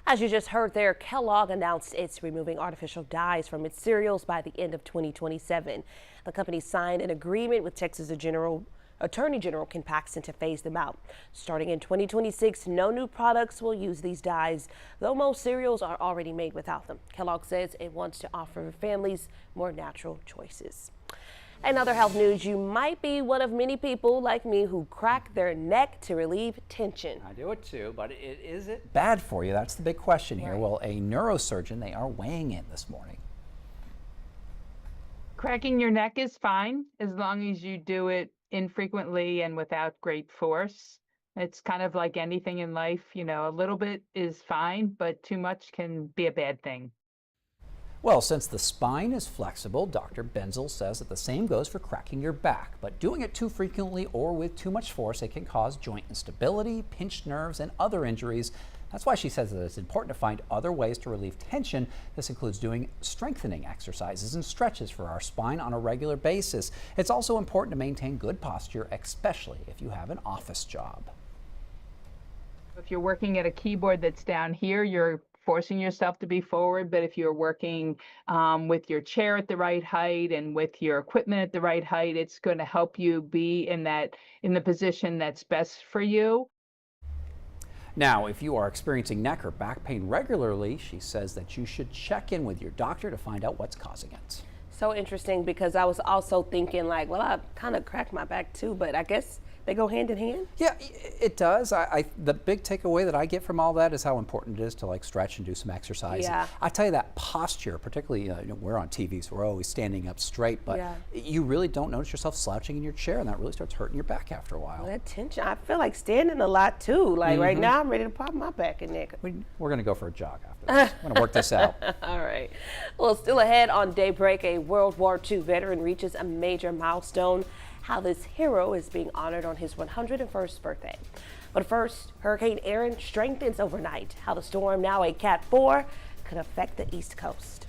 [SPEAKER 2] As you just heard there, Kellogg announced it's removing artificial dyes from its cereals by the end of 2027. The company signed an agreement with Texas Attorney General Ken Paxton to phase them out. Starting in 2026, no new products will use these dyes, though most cereals are already made without them. Kellogg says it wants to offer families more natural choices. In other health news, you might be one of many people like me who crack their neck to relieve tension.
[SPEAKER 1] I do it too, but is it bad for you? That's the big question here.
[SPEAKER 2] Right.
[SPEAKER 1] Well, a neurosurgeon, they are weighing in this morning.
[SPEAKER 11] Cracking your neck is fine as long as you do it infrequently and without great force. It's kind of like anything in life, a little bit is fine, but too much can be a bad thing.
[SPEAKER 1] Well, since the spine is flexible, Dr. Benzel says that the same goes for cracking your back, but doing it too frequently or with too much force, it can cause joint instability, pinched nerves, and other injuries. That's why she says that it's important to find other ways to relieve tension. This includes doing strengthening exercises and stretches for our spine on a regular basis. It's also important to maintain good posture, especially if you have an office job.
[SPEAKER 11] If you're working at a keyboard that's down here, you're forcing yourself to be forward, but if you're working with your chair at the right height and with your equipment at the right height, it's going to help you be in the position that's best for you.
[SPEAKER 1] Now, if you are experiencing neck or back pain regularly, she says that you should check in with your doctor to find out what's causing it.
[SPEAKER 2] So interesting, because I was also thinking like, well, I kind of cracked my back too, but I guess they go hand in hand?
[SPEAKER 1] Yeah, it does. The big takeaway that I get from all that is how important it is to stretch and do some exercise.
[SPEAKER 2] Yeah.
[SPEAKER 1] I tell you that posture, particularly, we're on TV, so we're always standing up straight, but you really don't notice yourself slouching in your chair, and that really starts hurting your back after a while.
[SPEAKER 2] Well, that tension, I feel like standing a lot too. Like right now, I'm ready to pop my back and neck.
[SPEAKER 1] We're going to go for a jog after this. We're going to work this out.
[SPEAKER 2] All right. Well, still ahead on Daybreak, a World War II veteran reaches a major milestone. How this hero is being honored on his 101st birthday. But first, Hurricane Erin strengthens overnight. How the storm, now a Cat 4, could affect the East Coast.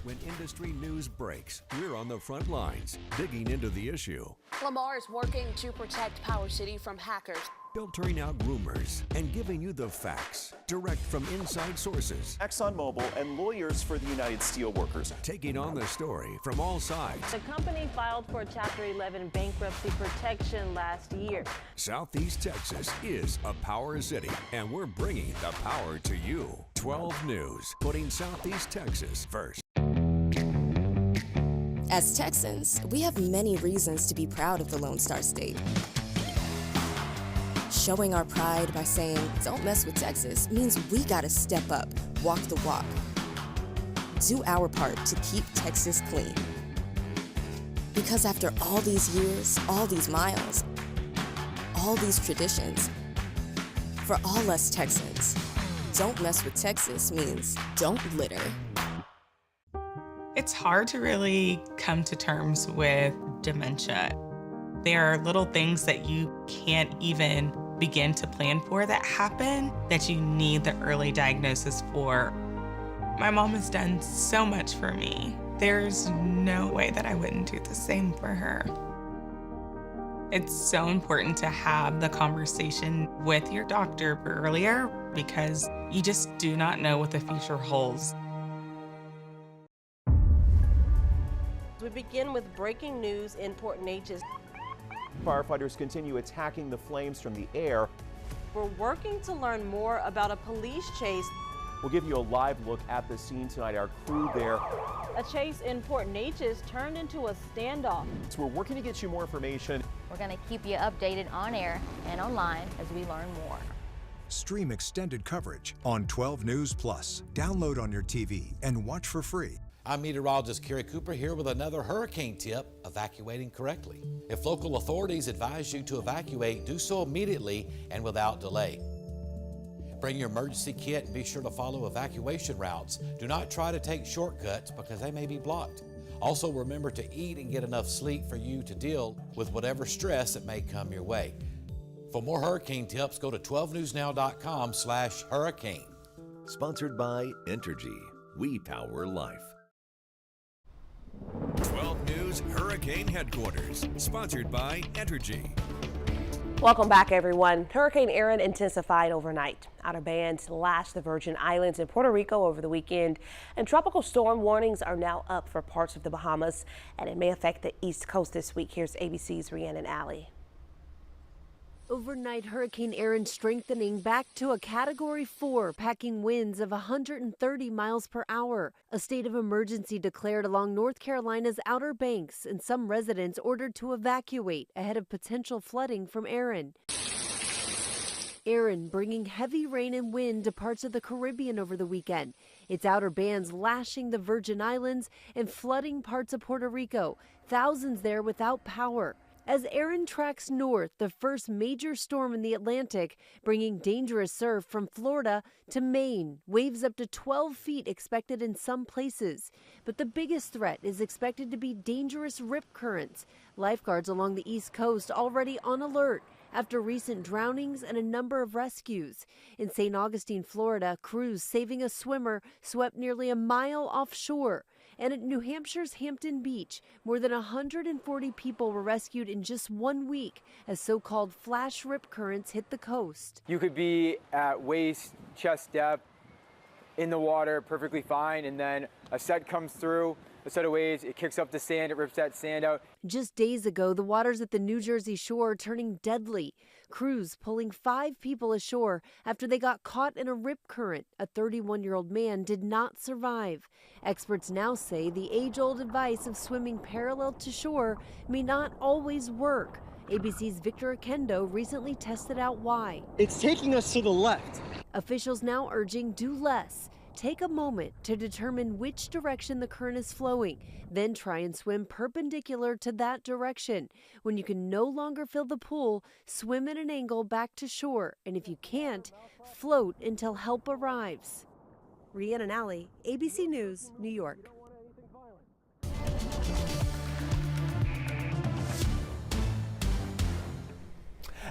[SPEAKER 14] When industry news breaks, we're on the front lines, digging into the issue,
[SPEAKER 16] Lamar is working to protect Power City from hackers,
[SPEAKER 14] filtering out rumors, and giving you the facts, direct from inside sources.
[SPEAKER 13] ExxonMobil and lawyers for the United Steelworkers
[SPEAKER 14] Taking on the story from all sides.
[SPEAKER 12] The company filed for Chapter 11 bankruptcy protection last year.
[SPEAKER 14] Southeast Texas is a power city, and we're bringing the power to you. 12 News, putting Southeast Texas first.
[SPEAKER 18] As Texans, we have many reasons to be proud of the Lone Star State. Showing our pride by saying, "Don't mess with Texas," means we gotta step up, walk the walk. Do our part to keep Texas clean. Because after all these years, all these miles, all these traditions, for all us Texans, "Don't mess with Texas" means don't litter.
[SPEAKER 20] It's hard to really come to terms with dementia. There are little things that you can't even begin to plan for that happen that you need the early diagnosis for. My mom has done so much for me. There's no way that I wouldn't do the same for her. It's so important to have the conversation with your doctor earlier because you just do not know what the future holds.
[SPEAKER 2] We begin with breaking news in Port Neches.
[SPEAKER 13] Firefighters continue attacking the flames from the air.
[SPEAKER 12] We're working to learn more about a police chase.
[SPEAKER 13] We'll give you a live look at the scene tonight. Our crew there.
[SPEAKER 12] A chase in Port Neches turned into a standoff.
[SPEAKER 13] So we're working to get you more information.
[SPEAKER 21] We're going to keep you updated on air and online as we learn more.
[SPEAKER 15] Stream extended coverage on 12 News Plus. Download on your TV and watch for free.
[SPEAKER 4] I'm meteorologist Kerry Cooper here with another hurricane tip, evacuating correctly. If local authorities advise you to evacuate, do so immediately and without delay. Bring your emergency kit and be sure to follow evacuation routes. Do not try to take shortcuts because they may be blocked. Also remember to eat and get enough sleep for you to deal with whatever stress that may come your way. For more hurricane tips, go to 12newsnow.com/hurricane.
[SPEAKER 17] Sponsored by Entergy. We power life.
[SPEAKER 14] 12 News Hurricane Headquarters, sponsored by Entergy.
[SPEAKER 2] Welcome back, everyone. Hurricane Erin intensified overnight. Outer bands lashed the Virgin Islands and Puerto Rico over the weekend, and tropical storm warnings are now up for parts of the Bahamas, and it may affect the East Coast this week. Here's ABC's Rhiannon Alley.
[SPEAKER 26] Overnight, Hurricane Erin strengthening back to a Category 4, packing winds of 130 miles per hour. A state of emergency declared along North Carolina's Outer Banks, and some residents ordered to evacuate ahead of potential flooding from Erin. Erin bringing heavy rain and wind to parts of the Caribbean over the weekend. Its outer bands lashing the Virgin Islands and flooding parts of Puerto Rico. Thousands there without power. As Erin tracks north, the first major storm in the Atlantic, bringing dangerous surf from Florida to Maine. Waves up to 12 feet expected in some places. But the biggest threat is expected to be dangerous rip currents. Lifeguards along the East Coast already on alert after recent drownings and a number of rescues. In St. Augustine, Florida, crews saving a swimmer swept nearly a mile offshore. And at New Hampshire's Hampton Beach, more than 140 people were rescued in just 1 week as so-called flash rip currents hit the coast.
[SPEAKER 27] You could be at waist, chest depth, in the water, perfectly fine, and then a set comes through, a set of waves, it kicks up the sand, it rips that sand out.
[SPEAKER 26] Just days ago, the waters at the New Jersey shore turning deadly. Crews pulling 5 people ashore after they got caught in a rip current. A 31-year-old man did not survive. Experts now say the age-old advice of swimming parallel to shore may not always work. ABC's Victor Akendo recently tested out why.
[SPEAKER 28] It's taking us to the left.
[SPEAKER 26] Officials now urging do less. Take a moment to determine which direction the current is flowing, then try and swim perpendicular to that direction. When you can no longer fill the pool, swim at an angle back to shore, and if you can't, float until help arrives. Rhiannon Alley, ABC News, New York.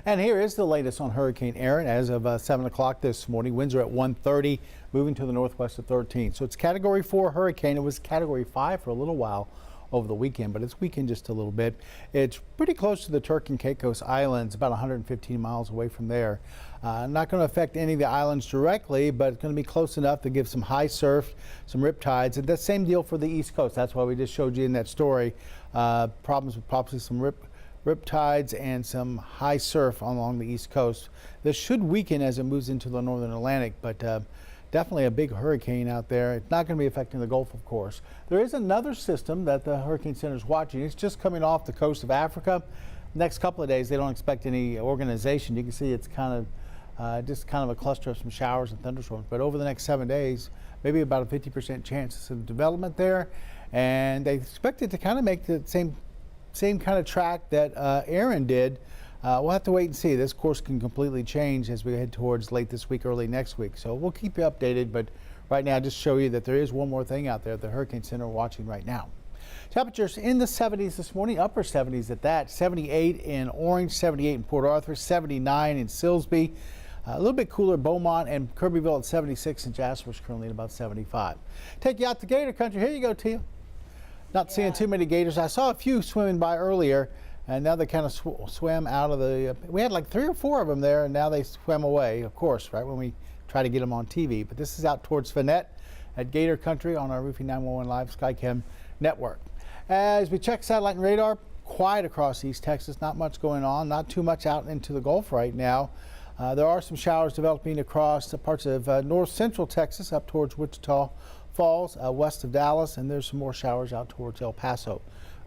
[SPEAKER 3] And here is the latest on Hurricane Erin as of 7 o'clock this morning. Winds are at 130, moving to the northwest of 13. So it's Category 4 hurricane. It was Category 5 for a little while over the weekend, but it's weakened just a little bit. It's pretty close to the Turk and Caicos Islands, about 115 miles away from there. Not going to affect any of the islands directly, but it's going to be close enough to give some high surf, some rip tides, and the same deal for the East Coast. That's why we just showed you in that story. Problems with possibly some rip tides and some high surf along the East Coast. This should weaken as it moves into the northern Atlantic, but definitely a big hurricane out there. It's not going to be affecting the Gulf, of course. There is another system that the Hurricane Center is watching. It's just coming off the coast of Africa. Next couple of days, they don't expect any organization. You can see it's kind of just kind of a cluster of some showers and thunderstorms. But over the next 7 days, maybe about a 50% chance of development there. And they expect it to kind of make the same kind of track that Erin did. We'll have to wait and see. This course can completely change as we head towards late this week, early next week. So we'll keep you updated, but right now just show you that there is one more thing out there at the Hurricane Center watching right now. Temperatures in the 70s this morning, upper 70s at that. 78 in Orange, 78 in Port Arthur, 79 in Silsbee. A little bit cooler Beaumont and Kirbyville at 76, and Jasper's currently at about 75. Take you out to Gator Country. Here you go, Tia. Not seeing too many gators. I saw a few swimming by earlier, and now they kind of swam out of the, we had like 3 or 4 of them there, and now they swam away, of course, right when we try to get them on TV. But this is out towards Finette at Gator Country on our Roofing 911 Live Skycam network. As we check satellite and radar, quiet across East Texas, not much going on, not too much out into the Gulf right now. There are some showers developing across the parts of north central Texas up towards Wichita Falls, west of Dallas, and there's some more showers out towards El Paso.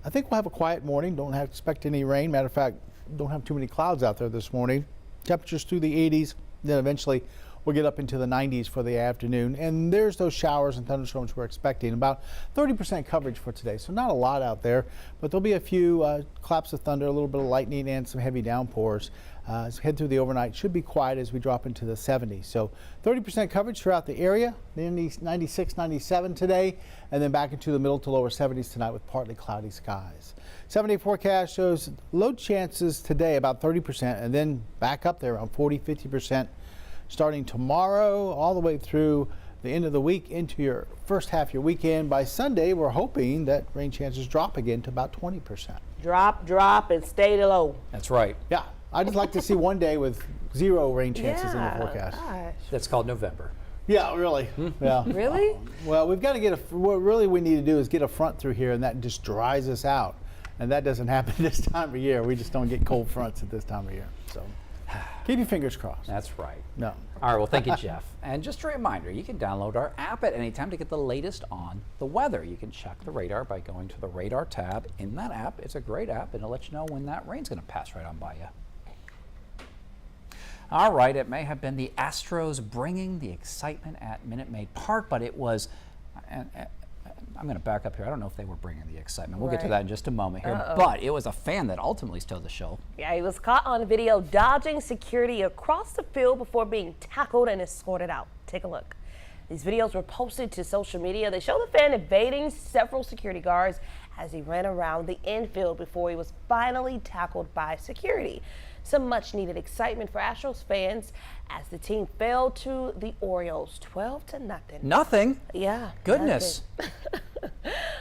[SPEAKER 3] I think we'll have a quiet morning. Don't have to expect any rain. Matter of fact, don't have too many clouds out there this morning. Temperatures through the 80s, then eventually we'll get up into the 90s for the afternoon. And there's those showers and thunderstorms we're expecting. About 30% coverage for today, so not a lot out there, but there'll be a few claps of thunder, a little bit of lightning, and some heavy downpours. As we head through the overnight, should be quiet as we drop into the 70s. So 30% coverage throughout the area, 96, 97 today, and then back into the middle to lower 70s tonight with partly cloudy skies. 7-day forecast shows low chances today about 30%, and then back up there around 40, 50% starting tomorrow all the way through the end of the week into your first half of your weekend. By Sunday, we're hoping that rain chances drop again to about 20%.
[SPEAKER 2] Drop, and stay low.
[SPEAKER 1] That's right.
[SPEAKER 3] Yeah. I'd just like to see one day with 0 rain chances in the forecast.
[SPEAKER 2] Gosh.
[SPEAKER 1] That's called November.
[SPEAKER 3] Yeah, really. Yeah.
[SPEAKER 2] Really?
[SPEAKER 3] Well, we've got to get what really we need to do is get a front through here, and that just dries us out. And that doesn't happen this time of year. We just don't get cold fronts at this time of year. So keep your fingers crossed.
[SPEAKER 1] That's right.
[SPEAKER 3] No.
[SPEAKER 1] All right, well, thank you, Jeff. And just a reminder, you can download our app at any time to get the latest on the weather. You can check the radar by going to the radar tab in that app. It's a great app, and it'll let you know when that rain's going to pass right on by you. All right, it may have been the Astros bringing the excitement at Minute Maid Park, but it was, I'm going to back up here. I don't know if they were bringing the excitement. We'll get to that in just a moment here. But it was a fan that ultimately stole the show.
[SPEAKER 2] Yeah, he was caught on video dodging security across the field before being tackled and escorted out. Take a look. These videos were posted to social media. They show the fan evading several security guards as he ran around the infield before he was finally tackled by security. Some much needed excitement for Astros fans as the team fell to the Orioles 12-0.
[SPEAKER 1] Nothing?
[SPEAKER 2] Yeah.
[SPEAKER 1] Goodness.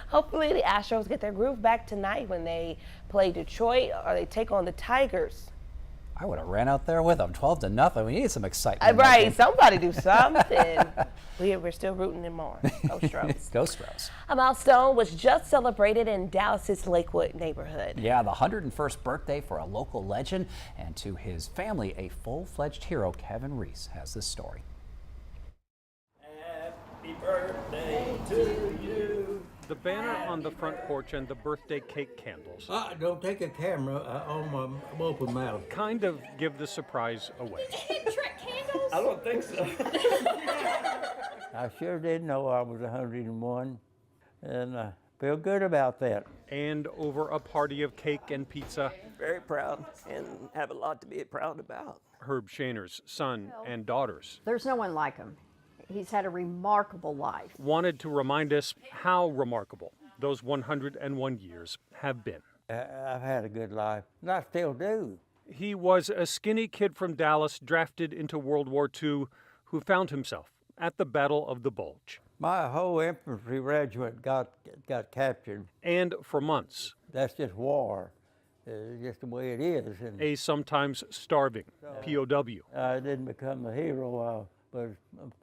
[SPEAKER 2] Hopefully the Astros get their groove back tonight when they play Detroit or they take on the Tigers.
[SPEAKER 1] I would have ran out there with them. 12-0. We needed some excitement.
[SPEAKER 2] Right. Somebody do something. We're still rooting them on. Go Stros.
[SPEAKER 1] Go Stros.
[SPEAKER 2] A milestone was just celebrated in Dallas's Lakewood neighborhood.
[SPEAKER 1] Yeah, the 101st birthday for a local legend, and to his family, a full-fledged hero. Kevin Reese has this story.
[SPEAKER 5] Happy birthday to you. The banner on the front porch and the birthday cake candles.
[SPEAKER 6] Don't take a camera on my open mouth.
[SPEAKER 5] Kind of give the surprise away. Trick candles? I don't think so.
[SPEAKER 6] I sure did know I was 101, and I feel good about that.
[SPEAKER 5] And over a party of cake and pizza.
[SPEAKER 19] Very proud and have a lot to be proud about.
[SPEAKER 5] Herb Shaner's son and daughters
[SPEAKER 22] There's no one like him. He's had a remarkable life.
[SPEAKER 5] wanted to remind us how remarkable those 101 years have been.
[SPEAKER 6] I've had a good life, and I still do.
[SPEAKER 5] He was a skinny kid from Dallas drafted into World War II who found himself at the Battle of the Bulge.
[SPEAKER 6] My whole infantry regiment got captured.
[SPEAKER 5] And for months.
[SPEAKER 6] That's just war. Just the way it is. And
[SPEAKER 5] a sometimes starving POW.
[SPEAKER 6] I didn't become the hero I was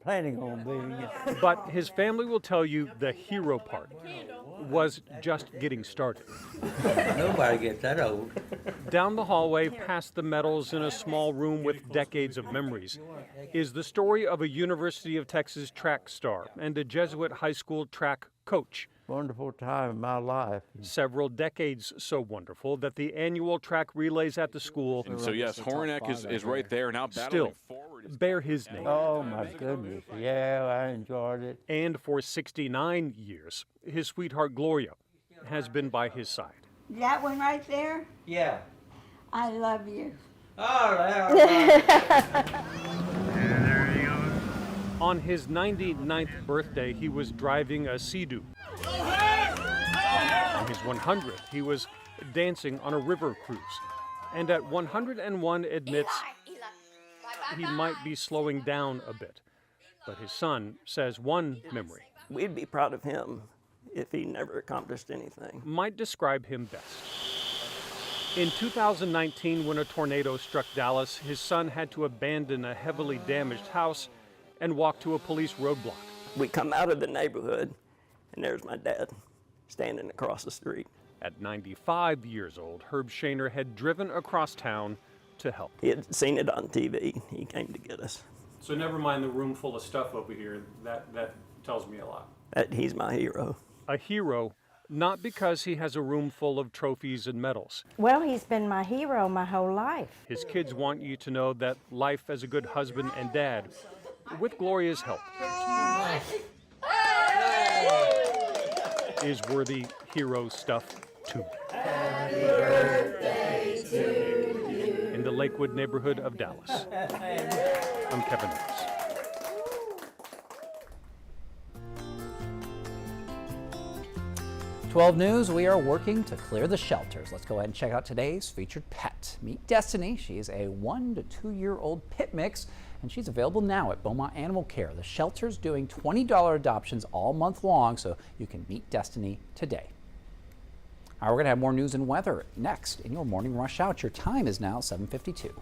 [SPEAKER 6] planning on being.
[SPEAKER 5] But his family will tell you the hero part was just getting started.
[SPEAKER 6] Nobody gets that old.
[SPEAKER 5] Down the hallway, past the medals in a small room with decades of memories, is the story of a University of Texas track star and a Jesuit high school track coach.
[SPEAKER 6] Wonderful time in my life.
[SPEAKER 5] Several decades so wonderful that the annual track relays at the school.
[SPEAKER 7] And so yes, Hornack is right there now battling forward.
[SPEAKER 5] Bear his name.
[SPEAKER 6] Oh my goodness, yeah, I enjoyed it.
[SPEAKER 5] And for 69 years, his sweetheart Gloria has been by his side.
[SPEAKER 8] That one right there?
[SPEAKER 6] Yeah.
[SPEAKER 8] I love you.
[SPEAKER 5] On his 99th birthday, he was driving a Sea-Doo. On his 100th, he was dancing on a river cruise. And at 101 admits he might be slowing down a bit. But his son says one memory.
[SPEAKER 19] We'd be proud of him if he never accomplished anything.
[SPEAKER 5] Might describe him best. In 2019, when a tornado struck Dallas, his son had to abandon a heavily damaged house and walk to a police roadblock.
[SPEAKER 19] We come out of the neighborhood, and there's my dad standing across the street.
[SPEAKER 5] At 95 years old, Herb Shaner had driven across town to help.
[SPEAKER 19] He had seen it on TV. He came to get us.
[SPEAKER 5] So never mind the room full of stuff over here. That tells me a lot.
[SPEAKER 19] He's my hero.
[SPEAKER 5] A hero, not because he has a room full of trophies and medals.
[SPEAKER 8] Well, he's been my hero my whole life.
[SPEAKER 5] His kids want you to know that life as a good husband and dad, with Gloria's help, is worthy hero stuff too.
[SPEAKER 8] Happy birthday to you.
[SPEAKER 5] In the Lakewood neighborhood of Dallas. I'm Kevin Rose.
[SPEAKER 1] "12 News, we are working to clear the shelters. Let's go ahead and check out today's featured pet. Meet Destiny. She's a 1 to 2-year-old pit mix, and she's available now at Beaumont Animal Care. The shelter's doing $20 adoptions all month long, so you can meet Destiny today. All right, we're going to have more news and weather next in your morning rush out. Your time is now 7:52.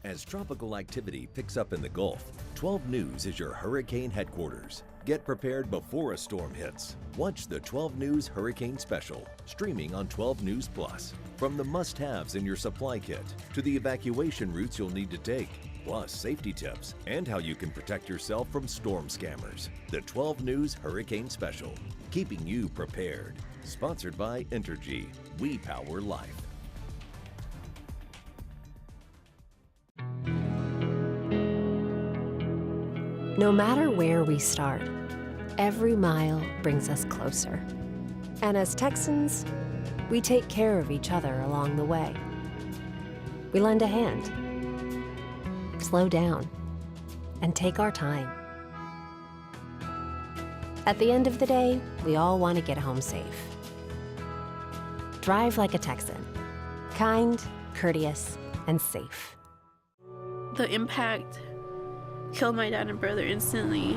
[SPEAKER 17] As tropical activity picks up in the Gulf, 12 News is your hurricane headquarters. Get prepared before a storm hits. Watch the 12 News Hurricane Special, streaming on 12 News Plus. From the must-haves in your supply kit to the evacuation routes you'll need to take, plus safety tips and how you can protect yourself from storm scammers. The 12 News Hurricane Special, keeping you prepared. Sponsored by Entergy. We power life.
[SPEAKER 9] No matter where we start, every mile brings us closer. And as Texans, we take care of each other along the way. We lend a hand, slow down, and take our time. At the end of the day, we all want to get home safe. Drive like a Texan. Kind, courteous, and safe.
[SPEAKER 10] The impact killed my dad and brother instantly.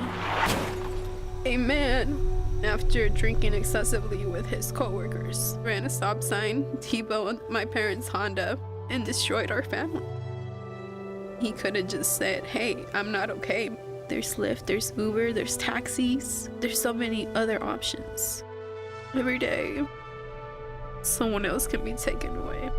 [SPEAKER 10] A man, after drinking excessively with his coworkers, ran a stop sign, T-boned my parents' Honda, and destroyed our family. He could have just said, hey, I'm not okay. There's Lyft, there's Uber, there's taxis. There's so many other options. Every day, someone else can be taken away.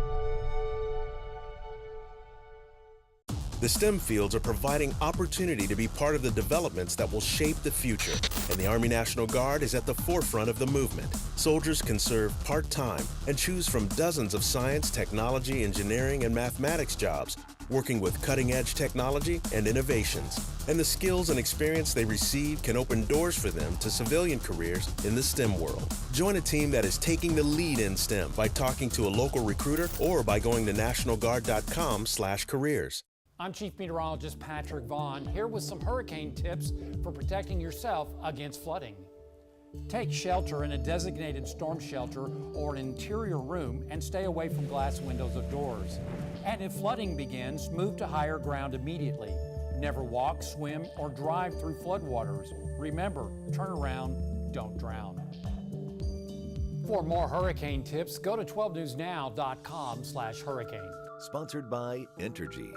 [SPEAKER 11] The STEM fields are providing opportunity to be part of the developments that will shape the future, and the Army National Guard is at the forefront of the movement. Soldiers can serve part-time and choose from dozens of science, technology, engineering, and mathematics jobs, working with cutting-edge technology and innovations. And the skills and experience they receive can open doors for them to civilian careers in the STEM world. Join a team that is taking the lead in STEM by talking to a local recruiter or by going to nationalguard.com/careers.
[SPEAKER 23] I'm Chief Meteorologist Patrick Vaughn, here with some hurricane tips for protecting yourself against flooding.
[SPEAKER 12] Take shelter in a designated storm shelter or an interior room and stay away from glass windows or doors. And if flooding begins, move to higher ground immediately. Never walk, swim, or drive through floodwaters. Remember, turn around, don't drown. For more hurricane tips, go to 12newsnow.com/hurricane.
[SPEAKER 17] Sponsored by Entergy.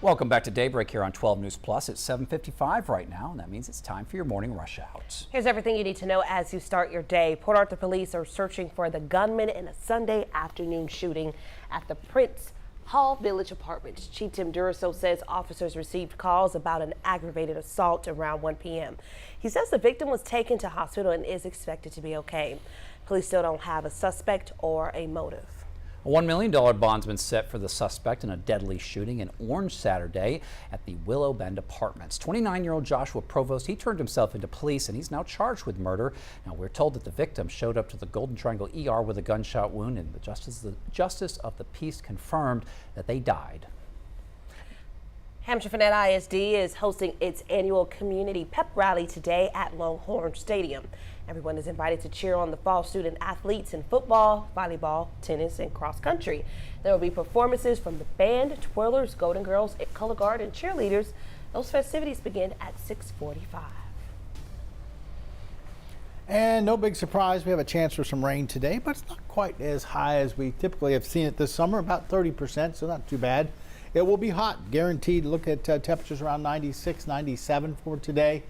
[SPEAKER 1] Welcome back to Daybreak here on 12 News Plus. It's 7:55 right now, and that means it's time for your morning rush out.
[SPEAKER 2] Here's everything you need to know as you start your day. Port Arthur police are searching for the gunman in a Sunday afternoon shooting at the Prince Hall Village Apartments. Chief Tim Duraso says officers received calls about an aggravated assault around 1 p.m. He says the victim was taken to hospital and is expected to be okay. Police still don't have a suspect or a motive.
[SPEAKER 1] A $1 million bond's been set for the suspect in a deadly shooting in Orange Saturday at the Willow Bend Apartments. 29-year-old Joshua Provost, he turned himself into police and he's now charged with murder. Now we're told that the victim showed up to the Golden Triangle ER with a gunshot wound, and the Justice of the Peace confirmed that they died.
[SPEAKER 2] Hampshire Fannett ISD is hosting its annual community pep rally today at Longhorn Stadium. Everyone is invited to cheer on the fall student athletes in football, volleyball, tennis, and cross country. There will be performances from the band, twirlers, Golden Girls, Color Guard, and cheerleaders. Those festivities begin at 6:45.
[SPEAKER 3] And no big surprise, we have a chance for some rain today, but it's not quite as high as we typically have seen it this summer, about 30%, so not too bad. It will be hot, guaranteed. Look at temperatures around 96, 97 for today.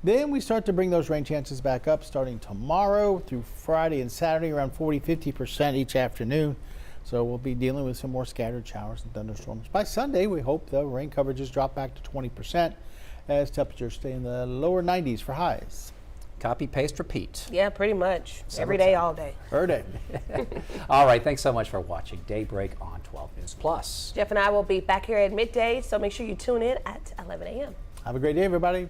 [SPEAKER 3] Then we start to bring those rain chances back up starting tomorrow through Friday and Saturday, around 40-50% each afternoon. So we'll be dealing with some more scattered showers and thunderstorms. By Sunday, we hope the rain coverages drop back to 20% as temperatures stay in the lower 90s for highs.
[SPEAKER 1] Copy, paste, repeat.
[SPEAKER 2] Yeah, pretty much. Every day, all day.
[SPEAKER 3] Every day.
[SPEAKER 1] All right, thanks so much for watching Daybreak on 12 News Plus.
[SPEAKER 2] Jeff and I will be back here at midday, so make sure you tune in at 11 a.m.
[SPEAKER 3] Have a great day, everybody.